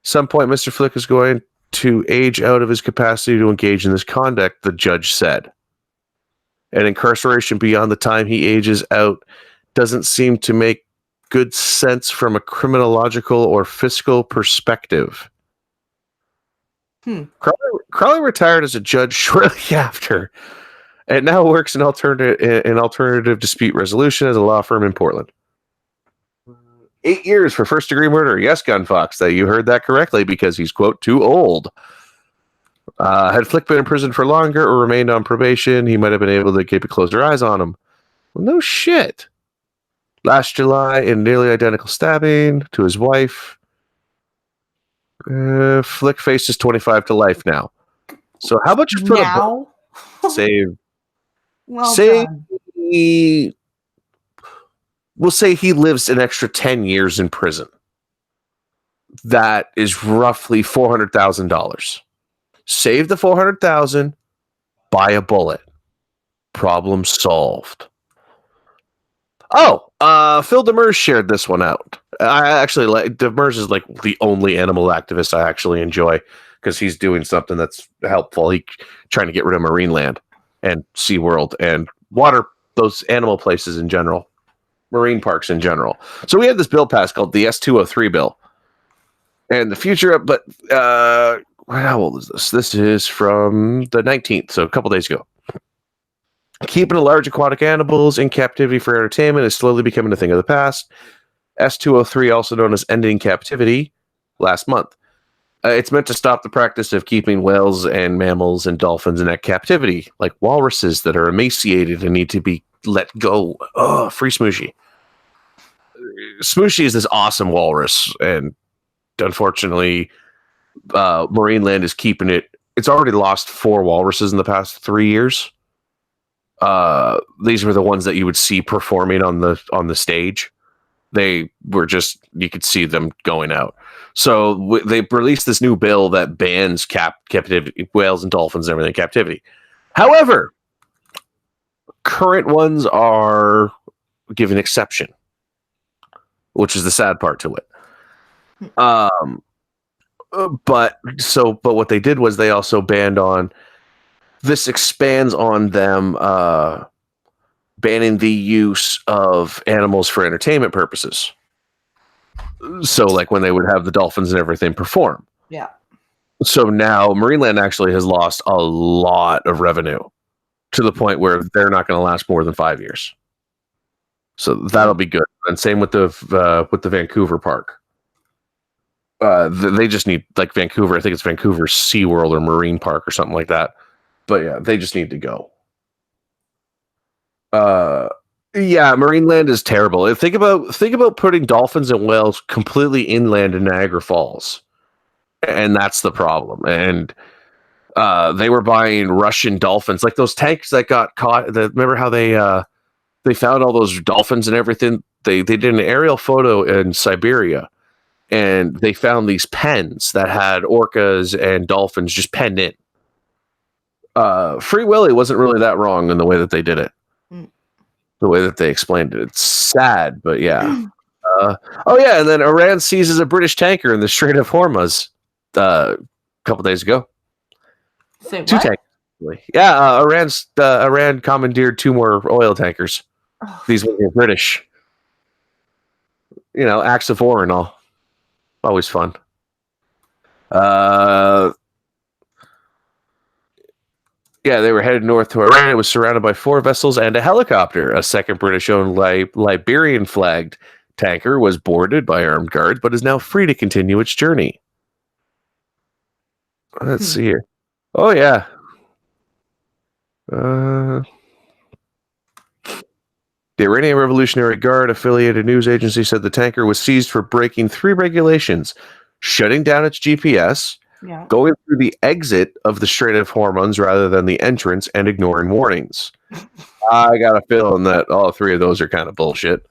Some point, Mr. Flick is going to age out of his capacity to engage in this conduct, the judge said. And incarceration beyond the time he ages out doesn't seem to make good sense from a criminological or fiscal perspective. Crowley retired as a judge shortly after, and now works in alternative dispute resolution as a law firm in Portland. 8 years for first-degree murder. Yes, Gunfox, that you heard that correctly, because he's, quote, too old. Had Flick been in prison for longer or remained on probation, he might have been able to keep closer eyes on him. Well, no shit. Last July, in nearly identical stabbing to his wife, Flick faces 25 to life now. So how about you put now? save? Well say done. We'll say he lives an extra 10 years in prison. That is roughly $400,000. Save the $400,000, buy a bullet. Problem solved. Oh, Phil Demers shared this one out. I actually like Demers is like the only animal activist I actually enjoy because he's doing something that's helpful. He's trying to get rid of marine land and SeaWorld and water, those animal places in general, marine parks in general. So we had this bill passed called the S203 bill. And the future, but how old is this? This is from the 19th, so a couple days ago. Keeping large aquatic animals in captivity for entertainment is slowly becoming a thing of the past. S203, also known as ending captivity, last month. It's meant to stop the practice of keeping whales and mammals and dolphins in that captivity, like walruses that are emaciated and need to be let go. Oh, free Smooshy. Smooshy is this awesome walrus, and unfortunately, Marine Land is keeping it. It's already lost 4 walruses in the past 3 years. These were the ones that you would see performing on the stage. They were just, you could see them going out. So they released this new bill that bans captivity, whales and dolphins and everything in captivity. However, current ones are given exception, which is the sad part to it. But what they did was they also banned on this expands on them banning the use of animals for entertainment purposes. So, like when they would have the dolphins and everything perform. Yeah. So now Marineland actually has lost a lot of revenue to the point where they're not going to last more than 5 years. So that'll be good. And same with the Vancouver park. They just need, like, Vancouver. I think it's Vancouver SeaWorld or Marine Park or something like that. But yeah, they just need to go. Yeah, Marineland is terrible. Think about putting dolphins and whales completely inland in Niagara Falls, and that's the problem. And they were buying Russian dolphins, like those tanks that got caught. Remember how they found all those dolphins and everything? They did an aerial photo in Siberia, and they found these pens that had orcas and dolphins just penned in. Free Willy wasn't really that wrong in the way that they did it. The way that they explained it. It's sad, but yeah. Oh yeah, and then Iran seizes a British tanker in the Strait of Hormuz a couple days ago. Say Two what? tankers. Yeah, Iran commandeered 2 more oil tankers. Oh. These were British. Acts of war and all. Always fun. Yeah, they were headed north to Iran. It was surrounded by 4 vessels and a helicopter. A second British-owned Liberian-flagged tanker was boarded by armed guards, but is now free to continue its journey. Let's see here. Oh, yeah. The Iranian Revolutionary Guard affiliated news agency said the tanker was seized for breaking 3 regulations: shutting down its GPS, going through the exit of the Strait of Hormuz rather than the entrance, and ignoring warnings. I got a feeling that all 3 of those are kind of bullshit.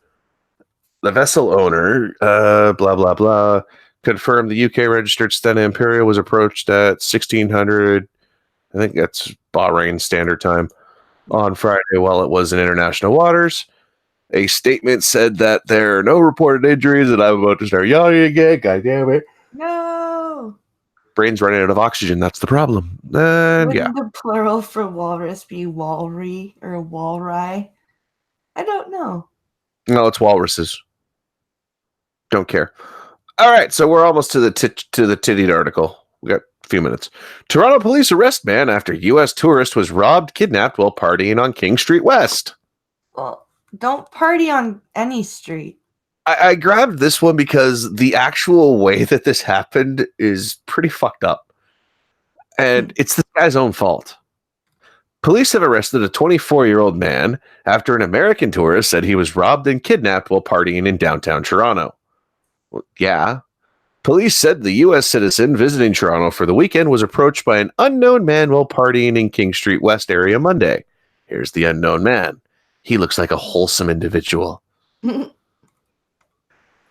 The vessel owner, blah, blah, blah, confirmed the UK-registered Stena Imperial was approached at 1600, I think that's Bahrain Standard Time, on Friday while it was in international waters. A statement said that there are no reported injuries, and I'm about to start yelling again. God damn it. No. Brain's running out of oxygen. That's the problem. And Wouldn't the plural for walrus be walry or walry? I don't know. No, it's walruses. Don't care. All right, so we're almost to the tittied article. We got a few minutes. Toronto police arrest man after U.S. tourist was robbed, kidnapped while partying on King Street West. Well, don't party on any street. I grabbed this one because the actual way that this happened is pretty fucked up. And it's this guy's own fault. Police have arrested a 24-year-old man after an American tourist said he was robbed and kidnapped while partying in downtown Toronto. Well, yeah. Police said the U.S. citizen visiting Toronto for the weekend was approached by an unknown man while partying in King Street West area Monday. Here's the unknown man. He looks like a wholesome individual.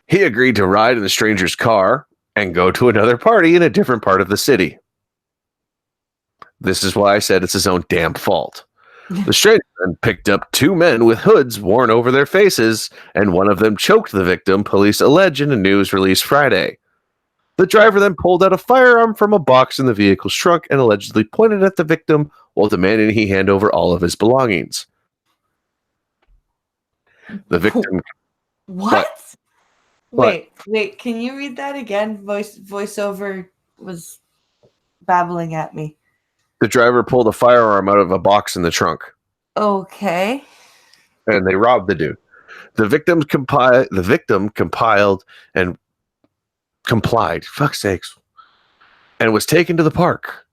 He agreed to ride in the stranger's car and go to another party in a different part of the city. This is why I said it's his own damn fault. The stranger then picked up 2 men with hoods worn over their faces, and one of them choked the victim, police allege in a news release Friday. The driver then pulled out a firearm from a box in the vehicle's trunk and allegedly pointed at the victim while demanding he hand over all of his belongings. The victim... What? Wait, can you read that again? Voiceover was babbling at me. The driver pulled a firearm out of a box in the trunk. Okay. And they robbed the dude. The victim compiled and complied, fuck's sakes, and was taken to the park,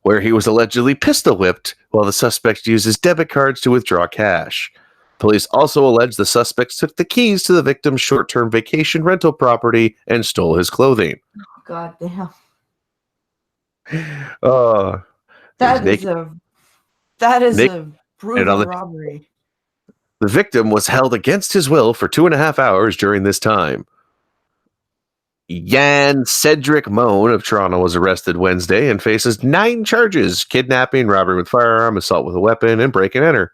where he was allegedly pistol whipped while the suspect used his debit cards to withdraw cash. Police also allege the suspects took the keys to the victim's short-term vacation rental property and stole his clothing. Oh, God damn. That is a brutal robbery. The victim was held against his will for 2.5 hours during this time. Jan Cedric Moan of Toronto was arrested Wednesday and faces 9 charges: kidnapping, robbery with firearm, assault with a weapon, and break and enter.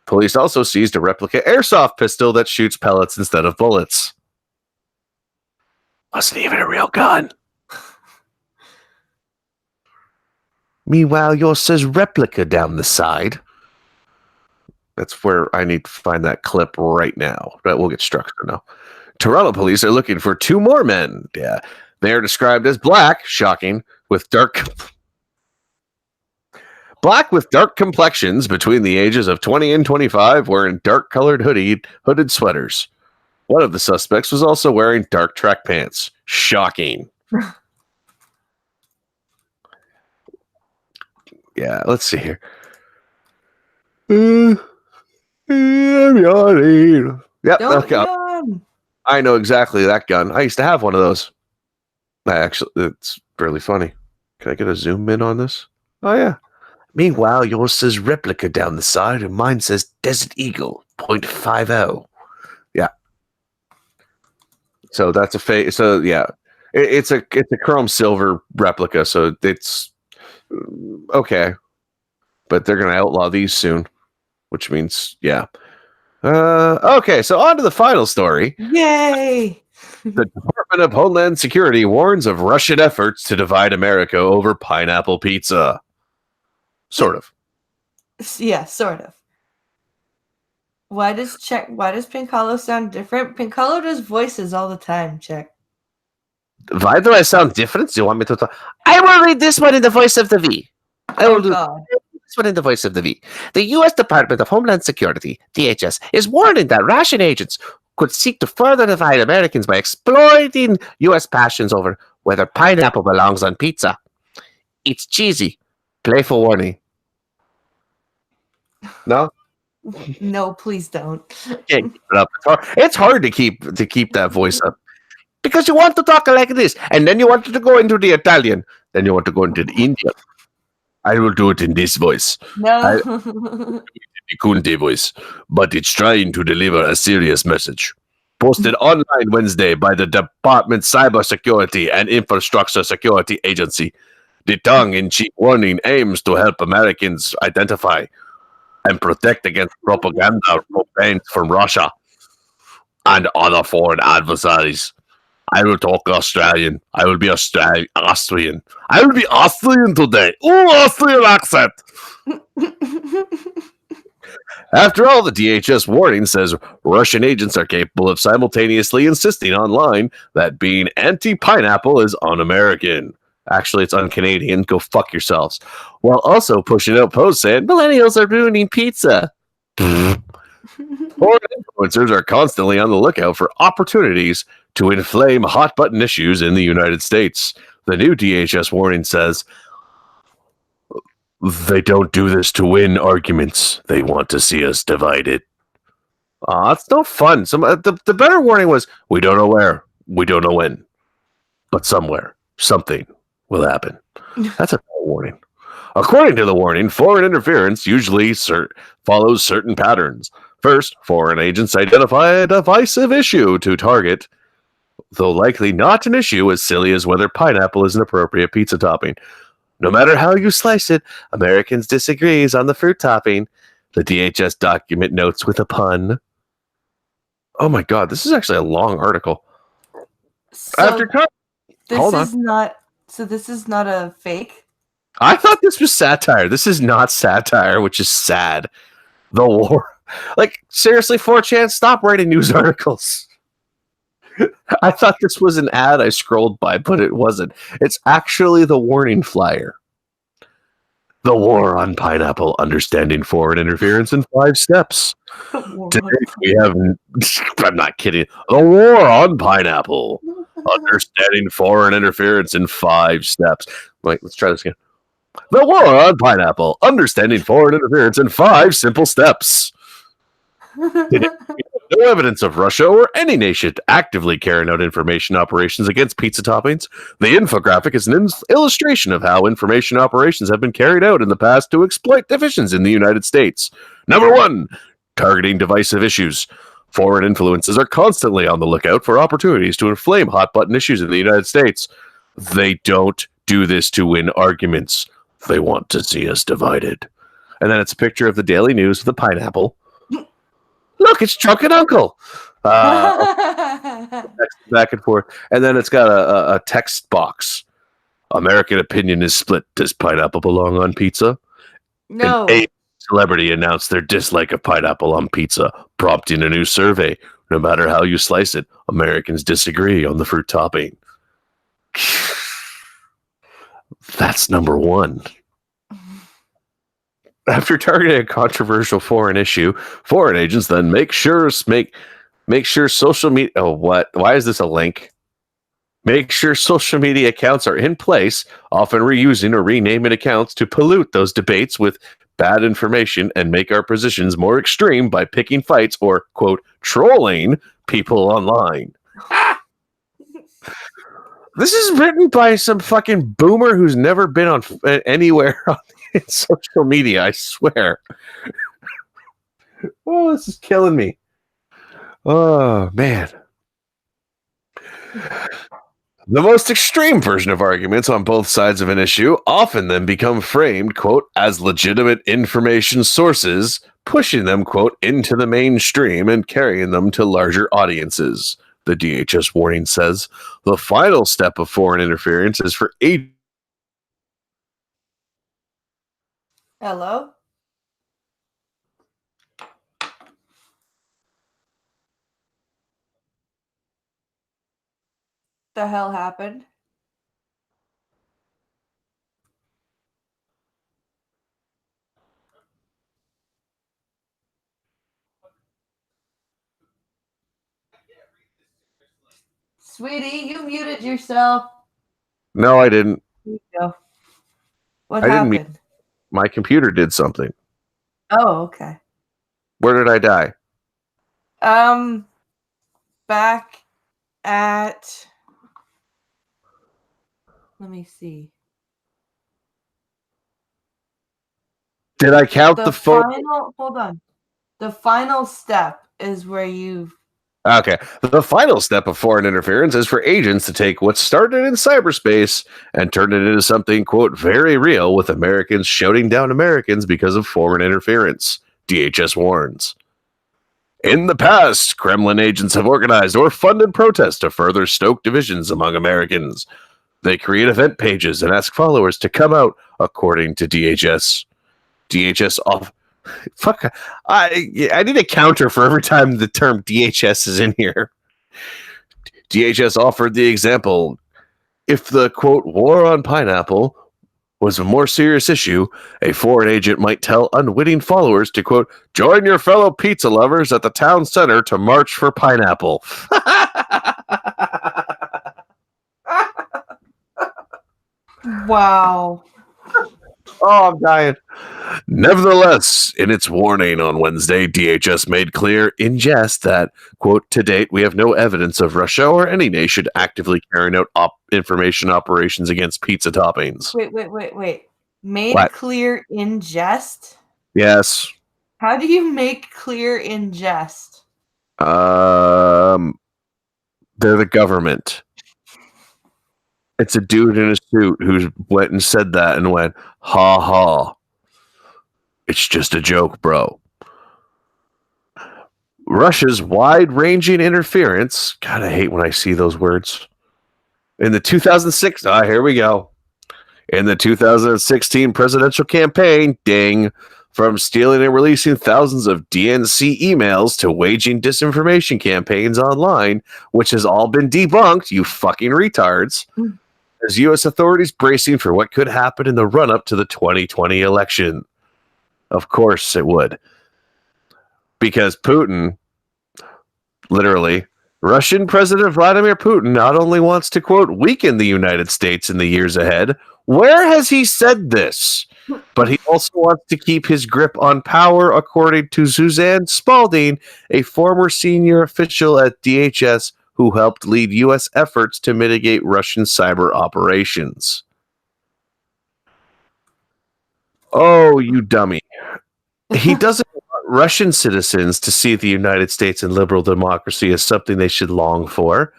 Police also seized a replica airsoft pistol that shoots pellets instead of bullets. Wasn't even a real gun. Meanwhile, yours says replica down the side. That's where I need to find that clip right now. But we'll get structured now. Toronto police are looking for 2 more men. Yeah. They are described as black, shocking, with dark complexions between the ages of 20 and 25, wearing dark-colored hooded sweaters. One of the suspects was also wearing dark track pants. Shocking. Yeah, let's see here. I'm yawning. Yep, Don't okay. yawn. I know exactly that gun. I used to have one of those. It's really funny. Can I get a zoom in on this? Oh, yeah. Meanwhile, yours says replica down the side, and mine says Desert Eagle .50. Yeah. So that's a fake. So yeah, it's a chrome silver replica. So it's okay, but they're gonna outlaw these soon, which means yeah. Okay, so on to the final story. Yay! The Department of Homeland Security warns of Russian efforts to divide America over pineapple pizza. Sort of. Yeah, sort of. Why does Pincolo sound different? Pincolo does voices all the time, Check. Why do I sound different? Do you want me to talk? I will read this one in the voice of the V. I will do God. this one in the voice of the V. The U.S. Department of Homeland Security, DHS, is warning that Russian agents could seek to further divide Americans by exploiting U.S. passions over whether pineapple belongs on pizza. It's cheesy. Playful warning. No? No, please don't. Can't keep it up. It's hard to keep that voice up. Because you want to talk like this, and then you want to go into the Italian, then you want to go into the Indian. I will do it in this voice. No. The Kunti voice, but it's trying to deliver a serious message. Posted online Wednesday by the Department Cybersecurity and Infrastructure Security Agency. The tongue-in-cheek warning aims to help Americans identify and protect against propaganda campaigns from Russia and other foreign adversaries. I will talk Australian. I will be Austrian. I will be Austrian today. Oh, Austrian accent. After all, the DHS warning says Russian agents are capable of simultaneously insisting online that being anti-pineapple is un-American. Actually, it's un-Canadian. Go fuck yourselves. While also pushing out posts saying millennials are ruining pizza. Foreign influencers are constantly on the lookout for opportunities to inflame hot-button issues in the United States. The new DHS warning says they don't do this to win arguments. They want to see us divided. It's no fun. The better warning was, we don't know where, we don't know when, but somewhere, something will happen. That's a bad warning. According to the warning, foreign interference usually follows certain patterns. First, foreign agents identify a divisive issue to target, though likely not an issue as silly as whether pineapple is an appropriate pizza topping. No matter how you slice it, Americans disagrees on the fruit topping. The DHS document notes with a pun. Oh my god, this is actually a long article. So Hold on. This is not a fake? I thought this was satire. This is not satire, which is sad. The war. Like, seriously, 4chan, stop writing news articles. I thought this was an ad I scrolled by, but it wasn't. It's actually the warning flyer. The war on pineapple, understanding foreign interference in 5 steps. Today we have, I'm not kidding, the war on pineapple, understanding foreign interference in 5 steps. Wait, let's try this again. The war on pineapple, understanding foreign interference in 5 simple steps. Today, we have no evidence of Russia or any nation actively carrying out information operations against pizza toppings. The infographic is an illustration of how information operations have been carried out in the past to exploit divisions in the United States. Number 1, targeting divisive issues. Foreign influences are constantly on the lookout for opportunities to inflame hot-button issues in the United States. They don't do this to win arguments. They want to see us divided. And then it's a picture of the Daily News with a pineapple. Look, it's Drunken Uncle. Back and forth. And then it's got a text box American opinion is split. Does pineapple belong on pizza? No. A celebrity announced their dislike of pineapple on pizza, prompting a new survey. No matter how you slice it, Americans disagree on the fruit topping. That's number one. After targeting a controversial foreign issue, foreign agents then make sure social media. Oh, what? Why is this a link? Make sure social media accounts are in place, often reusing or renaming accounts to pollute those debates with bad information and make our positions more extreme by picking fights or, quote, trolling people online. This is written by some fucking boomer who's never been on anywhere on social media, I swear. Oh, this is killing me. Oh, man. The most extreme version of arguments on both sides of an issue often then become framed, quote, as legitimate information sources, pushing them, quote, into the mainstream and carrying them to larger audiences. The DHS warning says the final step of foreign interference is for Hello? The hell happened? Sweetie, you muted yourself. No, I didn't. There you go. What I didn't happened? My computer did something. Oh, okay. Where did I die? Back at. Let me see. Did I count the phone? Hold on. The final step is where you've. Okay. The final step of foreign interference is for agents to take what started in cyberspace and turn it into something, quote, very real, with Americans shouting down Americans because of foreign interference, DHS warns. In the past, Kremlin agents have organized or funded protests to further stoke divisions among Americans. They create event pages and ask followers to come out, according to DHS. DHS off. Fuck. I need a counter for every time the term DHS is in here. DHS offered the example. If the, quote, war on pineapple was a more serious issue, a foreign agent might tell unwitting followers to, quote, join your fellow pizza lovers at the town center to march for pineapple. Wow. Oh, I'm dying. Nevertheless, in its warning on Wednesday, DHS made clear in jest that, quote, to date, we have no evidence of Russia or any nation actively carrying out information operations against pizza toppings. Wait. Made What? clear in jest? Yes. How do you make clear in jest? They're the government. It's a dude in a suit who went and said that and went, ha ha. It's just a joke, bro. Russia's wide-ranging interference. God, I hate when I see those words. In the 2006, here we go. In the 2016 presidential campaign, ding, from stealing and releasing thousands of DNC emails to waging disinformation campaigns online, which has all been debunked, you fucking retards. As U.S. authorities bracing for what could happen in the run-up to the 2020 election. Of course it would. Because Putin, literally, Russian President Vladimir Putin not only wants to, quote, weaken the United States in the years ahead, where has he said this? But he also wants to keep his grip on power, according to Suzanne Spalding, a former senior official at DHS who helped lead U.S. efforts to mitigate Russian cyber operations. Oh, you dummy. He doesn't want Russian citizens to see the United States and liberal democracy as something they should long for.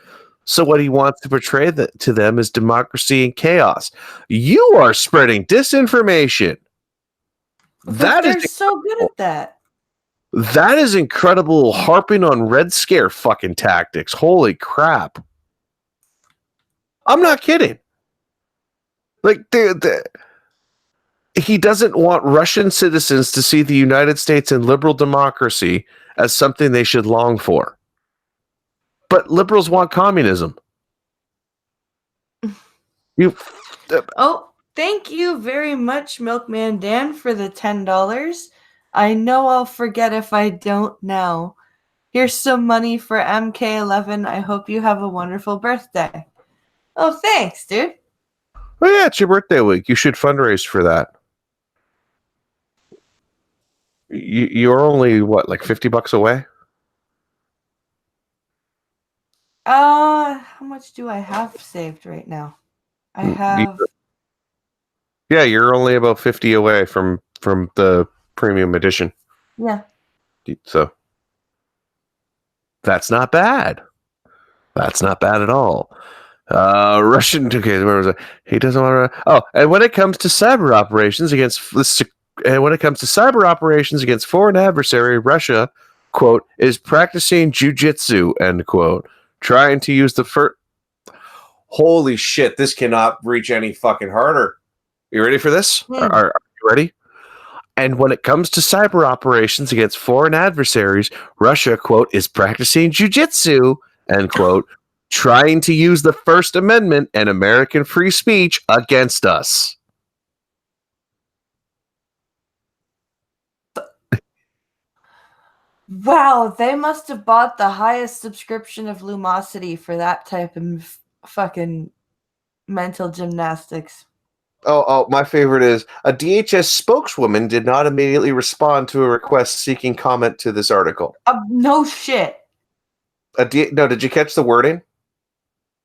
So what he wants to portray to them is democracy and chaos. You are spreading disinformation. They're so good at that. That is incredible, harping on Red Scare fucking tactics. Holy crap. I'm not kidding. Like, he doesn't want Russian citizens to see the United States and liberal democracy as something they should long for. But liberals want communism. You. Oh, thank you very much, Milkman Dan, for the $10. I know I'll forget if I don't now. Here's some money for MK11. I hope you have a wonderful birthday. Oh, thanks, dude. Oh yeah, it's your birthday week. You should fundraise for that. You're only what, like $50 away? How much do I have saved right now? I have. Yeah, you're only about 50 away from the premium edition. Yeah. So that's not bad. That's not bad at all. Russian. Okay, where was it? He doesn't want to. Oh, and when it comes to cyber operations against foreign adversary, Russia, quote, is practicing jujitsu, end quote, trying to use the first. Holy shit! This cannot reach any fucking harder. You ready for this? Are you ready? And when it comes to cyber operations against foreign adversaries, Russia, quote, is practicing jujitsu, end quote, trying to use the First Amendment and American free speech against us. Wow, they must have bought the highest subscription of Lumosity for that type of fucking mental gymnastics. Oh, my favorite is a DHS spokeswoman did not immediately respond to a request seeking comment to this article. No shit. No, did you catch the wording?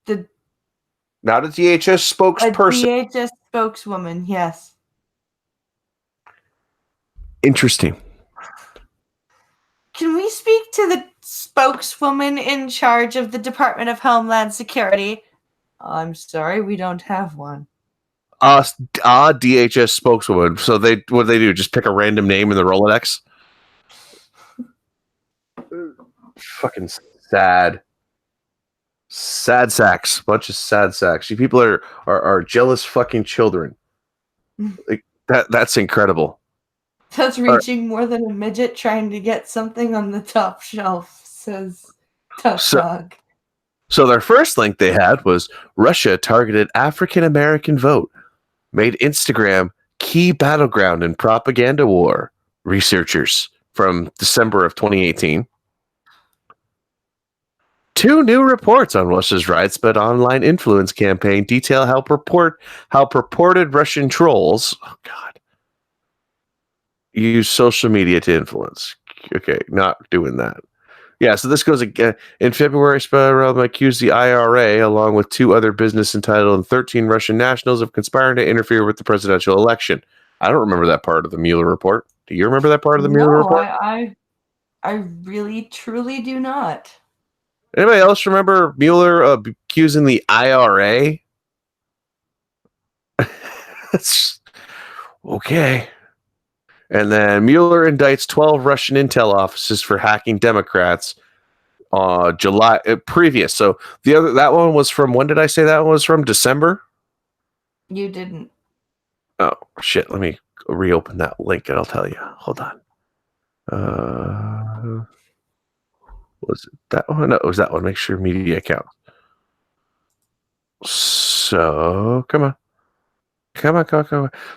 Not a DHS spokesperson. A DHS spokeswoman, yes. Interesting. Can we speak to the spokeswoman in charge of the Department of Homeland Security? I'm sorry, we don't have one. DHS spokeswoman. So what do they do? Just pick a random name in the Rolodex? Fucking sad. Sad sacks. Bunch of sad sacks. You people are jealous fucking children. Like that's incredible. That's reaching more than a midget trying to get something on the top shelf, says Tough Dog. So their first link they had was Russia targeted African American vote, made Instagram key battleground in propaganda war. Researchers from December of 2018. 2 new reports on Russia's widespread online influence campaign detail how purported Russian trolls, oh god, use social media to influence. Okay, not doing that. Yeah, so this goes again. In February, Spyro accused the IRA, along with 2 other business entitled and 13 Russian nationals, of conspiring to interfere with the presidential election. I don't remember that part of the Mueller report. Do you remember that part of the Mueller report? I really, truly do not. Anybody else remember Mueller accusing the IRA? That's okay. And then Mueller indicts 12 Russian intel offices for hacking Democrats. July previous. So that one was from, when did I say that one was from? December? You didn't. Oh shit! Let me reopen that link and I'll tell you. Hold on. Was it that one? No, it was that one. Make sure media account. So come on.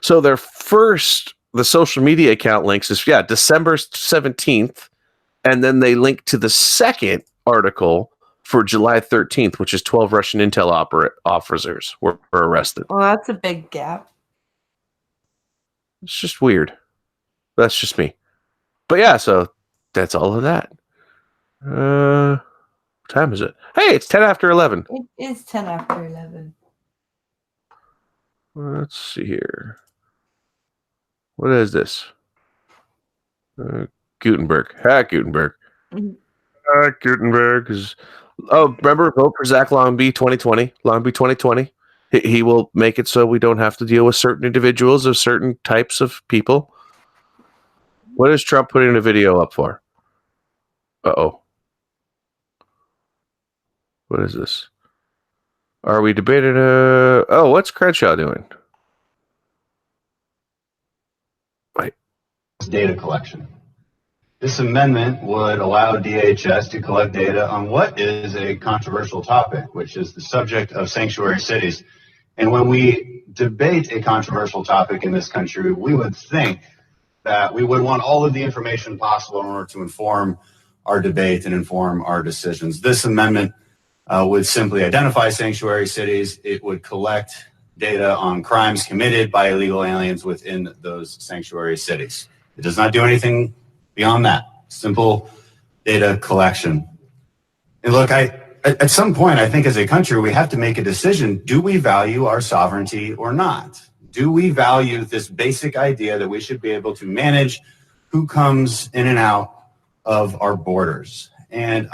So the social media account links is December 17th, and then they link to the second article for July 13th, which is 12 Russian intel officers were arrested. Well, that's a big gap. It's just weird. That's just me. But yeah, so that's all of that. What time is it? Hey, it's 10 after 11. It is 10 after 11. Let's see here. What is this? Gutenberg. Gutenberg. Gutenberg is. Oh, remember, vote for Zach Longby 2020. Longby 2020. He will make it so we don't have to deal with certain individuals of certain types of people. What is Trump putting a video up for? Uh-oh. What is this? Are we debating? What's Crenshaw doing? data collection. This amendment would allow DHS to collect data on what is a controversial topic, which is the subject of sanctuary cities. And when we debate a controversial topic in this country, we would think that we would want all of the information possible in order to inform our debate and inform our decisions. This amendment would simply identify sanctuary cities. It would collect data on crimes committed by illegal aliens within those sanctuary cities. It does not do anything beyond that. Simple data collection. And look, at some point, I think as a country, we have to make a decision. Do we value our sovereignty or not? Do we value this basic idea that we should be able to manage who comes in and out of our borders? And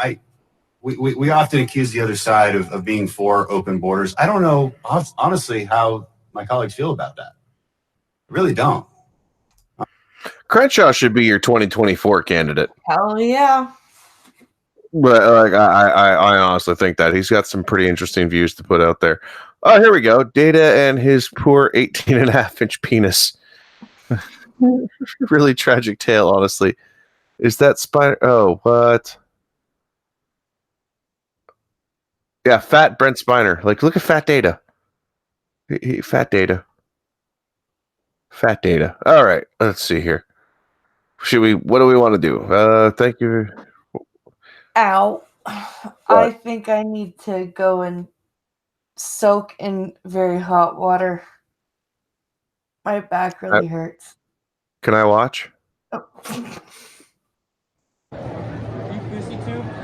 we often accuse the other side of being for open borders. I don't know, honestly, how my colleagues feel about that. I really don't. Crenshaw should be your 2024 candidate. Hell yeah. But like, I honestly think that he's got some pretty interesting views to put out there. Oh, here we go. Data and his poor 18.5-inch penis. Really tragic tale, honestly. Is that Spiner? Oh, what? Yeah, fat Brent Spiner. Like, look at fat data. Fat data. Fat data. All right, let's see here. What do we want to do? Thank you. Ow. I think I need to go and soak in very hot water. My back really hurts. Can I watch? Oh.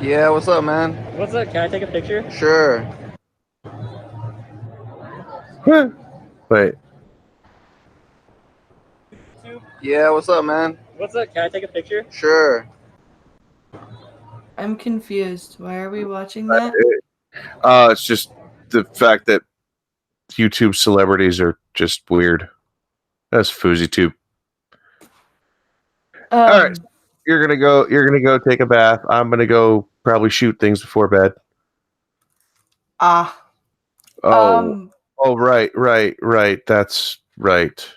Yeah, what's up, man? What's up? Can I take a picture? Sure. Wait. Yeah, what's up, man? What's up? Can I take a picture? Sure. I'm confused. Why are we watching that? It's just the fact that YouTube celebrities are just weird. That's FouseyTube. All right, you're gonna go take a bath. I'm gonna go probably shoot things before bed. Oh, right. That's right.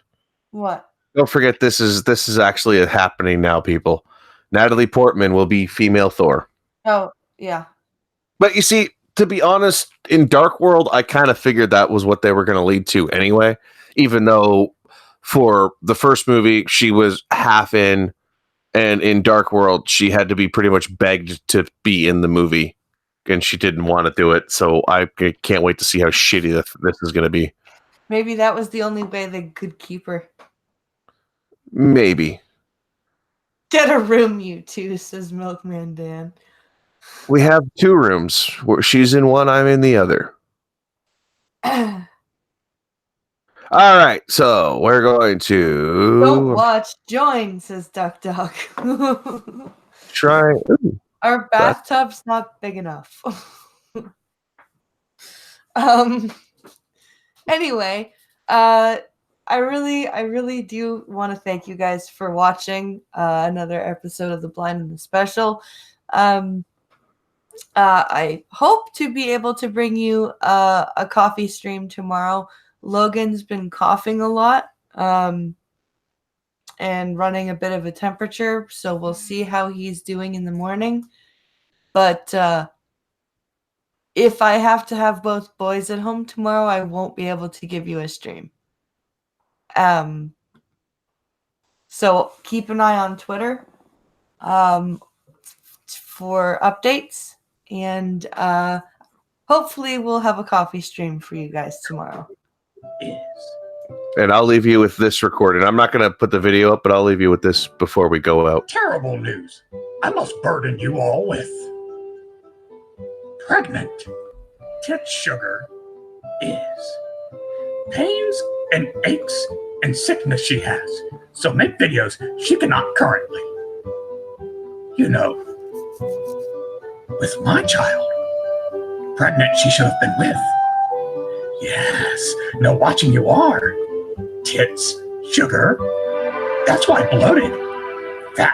What? Don't forget, this is actually happening now, people. Natalie Portman will be female Thor. Oh, yeah. But you see, to be honest, in Dark World, I kind of figured that was what they were going to lead to anyway, even though for the first movie, she was half in, and in Dark World, she had to be pretty much begged to be in the movie, and she didn't want to do it, so I can't wait to see how shitty this is going to be. Maybe that was the only way they could keep her. Maybe. Get a room, you two, says Milkman Dan. We have 2 rooms. She's in one, I'm in the other. All right, so we're going to... Don't watch, join, says Duck Duck. Try... Ooh, our bathtub's not big enough. Anyway, I really do want to thank you guys for watching another episode of The Blind and the Special. I hope to be able to bring you a coffee stream tomorrow. Logan's been coughing a lot and running a bit of a temperature, so we'll see how he's doing in the morning. But if I have to have both boys at home tomorrow, I won't be able to give you a stream. So keep an eye on Twitter for updates, and hopefully we'll have a coffee stream for you guys tomorrow. Yes. And I'll leave you with this recording. I'm not going to put the video up, but I'll leave you with this before we go out. Terrible news. I must burden you all with. Pregnant. Tit sugar is pains and aches and sickness she has. So make videos she cannot currently. You know, with my child. Pregnant she should have been with. Yes, no watching you are. Tits, sugar. That's why bloated, fat,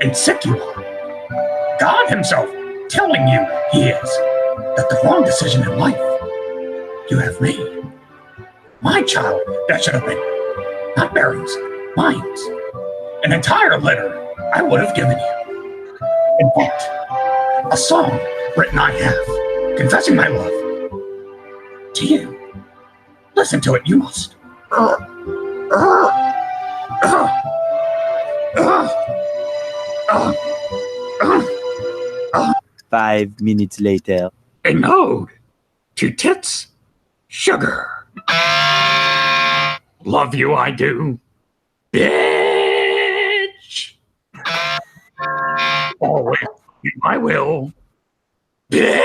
and sick you are. God himself telling you he is that the wrong decision in life you have made. My child, that should have been not Barry's, mine's. an entire letter I would have given you. In fact, a song written I have, confessing my love to you. Listen to it, you must. 5 minutes later. An ode to tits, sugar. Love you, I do. Bitch. Always I will. Bitch.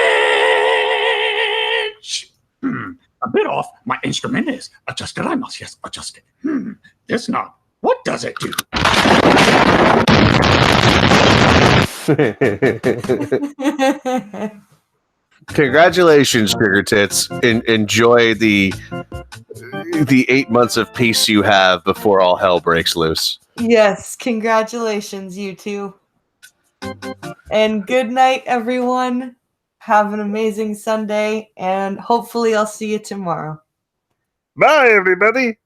A bit off. My instrument is adjusted. I must, yes, adjust it. This knob. What does it do? Congratulations, Sugar Tits. Enjoy the 8 months of peace you have before all hell breaks loose. Yes, congratulations, you two. And good night, everyone. Have an amazing Sunday, and hopefully I'll see you tomorrow. Bye, everybody.